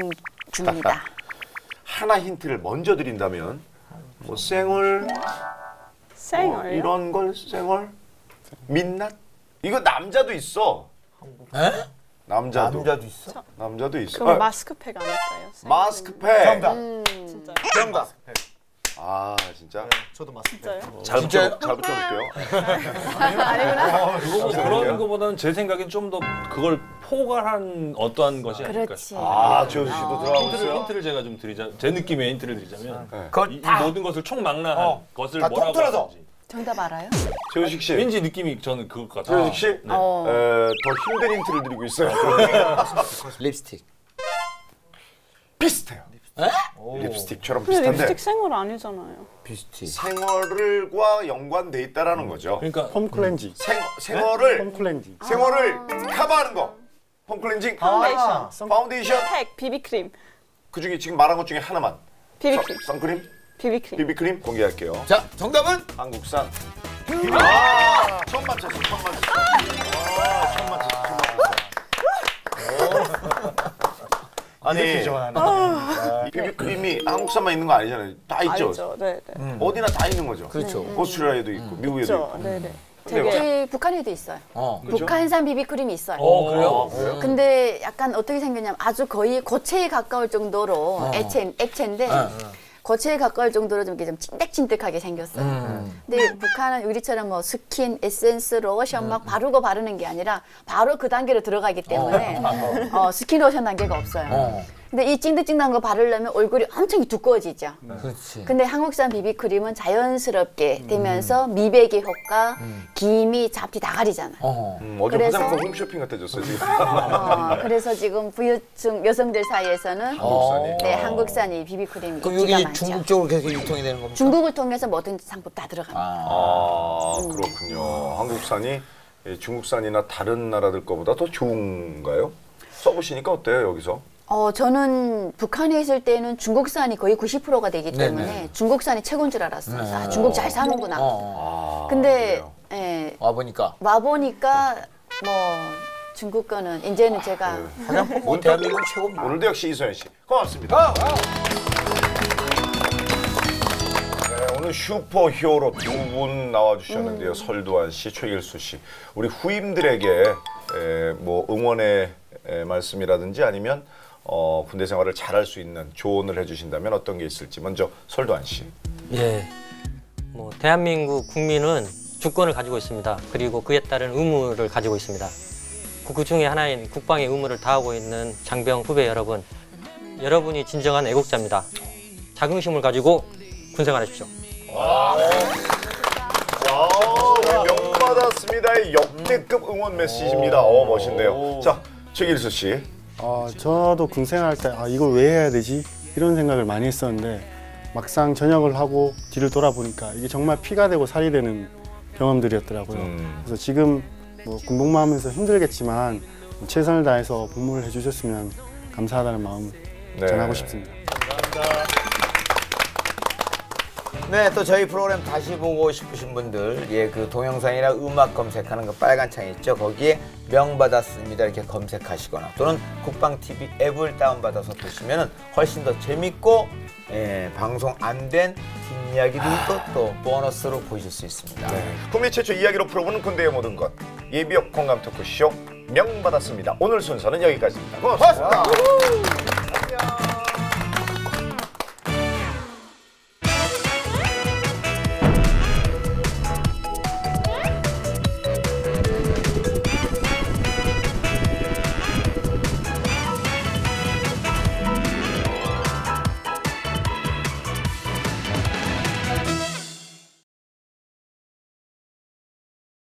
중입니다. 하나 힌트를 먼저 드린다면 뭐 쌩얼, 쌩얼요? 이런 걸 쌩얼, 민낯 이거 남자도 있어. 에? 남자도 있어? 남자도 있어. 그럼 마스크팩 아닐까요? 마스크팩. 정답. 진짜요? 정답. 아 진짜? 저도 맞습니다. 진짜요? 잘 붙여볼게요. 그런 거보다는 제 생각엔 좀 더 그걸 포괄한 어떠한 것이 아닐까. 그렇지. 아 지효 씨도 들어가고 있어요. 힌트를 제가 좀 드리자. 제 느낌의 힌트를 드리자면 네. 이 모든 것을 총망라한 것을 다 뭐라고 통틀어서. 하는지. 정답 알아요? 최우식 씨. 왠지 느낌이 저는 그것 같아요. 최우식 씨. 더 힘든 힌트를 드리고 있어요. 립스틱. 비슷해요. 립스틱처럼 근데 비슷한데 립스틱 생얼 아니잖아요. 비슷해. 생활과 연관돼 있다라는 거죠. 그러니까 폼 클렌징. 생활을 폼 클렌징. 생활을 커버하는 거. 폼 클렌징, 파운데이션, 파운데이션. 팩, 비비크림, 그 중에 지금 말한 것 중에 하나만. 비비크림, 선크림, 비비크림. 비비크림 공개할게요. 자, 정답은 한국산. 처음 맞췄어, 처음 맞췄어. 처음 맞췄어. 아니, 이 비비크림이 한국산만 있는 거 아니잖아요. 다 있죠. 알죠, 네. 어디나 다 있는 거죠. 그렇죠. 오스트리아에도 있고, 미국에도 있고. 네네. 저기 북한에도 있어요. 북한산 비비크림이 있어요. 그래요? 근데 약간 어떻게 생겼냐면 아주 거의 고체에 가까울 정도로 액체인데 고체에 가까울 정도로 좀 이렇게 좀 찐득찐득하게 생겼어요. 근데 북한은 우리처럼 뭐 스킨, 에센스, 로션 막 바르고 바르는 게 아니라 바로 그 단계로 들어가기 때문에 스킨 로션 단계가 없어요. 근데 이 찐득찐득한 거 바르려면 얼굴이 엄청 두꺼워지죠. 그렇지. 근데 한국산 비비크림은 자연스럽게 되면서 미백의 효과, 기미, 잡티 다 가리잖아요. 어제 그래서- 화장품 홈쇼핑 같아졌어요, 지금. 그래서 지금 부유층 여성들 사이에서는 한국산이. 네, 한국산이 비비크림이 그럼 인기가 여기 많죠. 중국 쪽으로 계속 유통이 되는 겁니까? 중국을 통해서 모든 상품 다 들어갑니다. 그렇군요. 한국산이 중국산이나 다른 나라들 거보다 더 좋은가요? 써보시니까 어때요, 여기서? 저는 북한에 있을 때는 중국산이 거의 90%가 되기 때문에 네네. 중국산이 최고인 줄 알았어요. 아, 중국 잘 사는구나. 근데 예, 와보니까. 와보니까 뭐 중국 거는 이제는 제가 화장품 뭐 대한민국 최고입니다. 오늘도 역시 이소연 씨 고맙습니다. 네, 오늘 슈퍼 히어로 두 분 나와주셨는데요. 설두환 씨, 최길수 씨. 우리 후임들에게 뭐 응원의 말씀이라든지 아니면 군대 생활을 잘할 수 있는 조언을 해주신다면 어떤 게 있을지 먼저 설두환 씨. 예, 뭐 대한민국 국민은 주권을 가지고 있습니다. 그리고 그에 따른 의무를 가지고 있습니다. 그 중에 하나인 국방의 의무를 다하고 있는 장병 후배 여러분, 여러분이 진정한 애국자입니다. 자긍심을 가지고 군생활하십시오. 명 받았습니다의 역대급 응원 메시지입니다. 멋있네요. 자, 최길수 씨. 저도 군생활할 때 이걸 왜 해야 되지? 이런 생각을 많이 했었는데 막상 전역을 하고 뒤를 돌아보니까 이게 정말 피가 되고 살이 되는 경험들이었더라고요. 그래서 지금 뭐 군복무하면서 힘들겠지만 최선을 다해서 복무를 해주셨으면 감사하다는 마음 전하고 싶습니다. 네, 또 저희 프로그램 다시 보고 싶으신 분들, 예, 그 동영상이나 음악 검색하는 그 빨간 창 있죠? 거기에 명받았습니다 이렇게 검색하시거나 또는 국방TV 앱을 다운받아서 보시면 훨씬 더 재밌고, 예, 방송 안 된 뒷이야기들도 또 보너스로 보실 수 있습니다. 네. 국내 최초 이야기로 풀어보는 군대의 모든 것. 예비역 공감 토크쇼 명받았습니다. 오늘 순서는 여기까지입니다. 고맙습니다.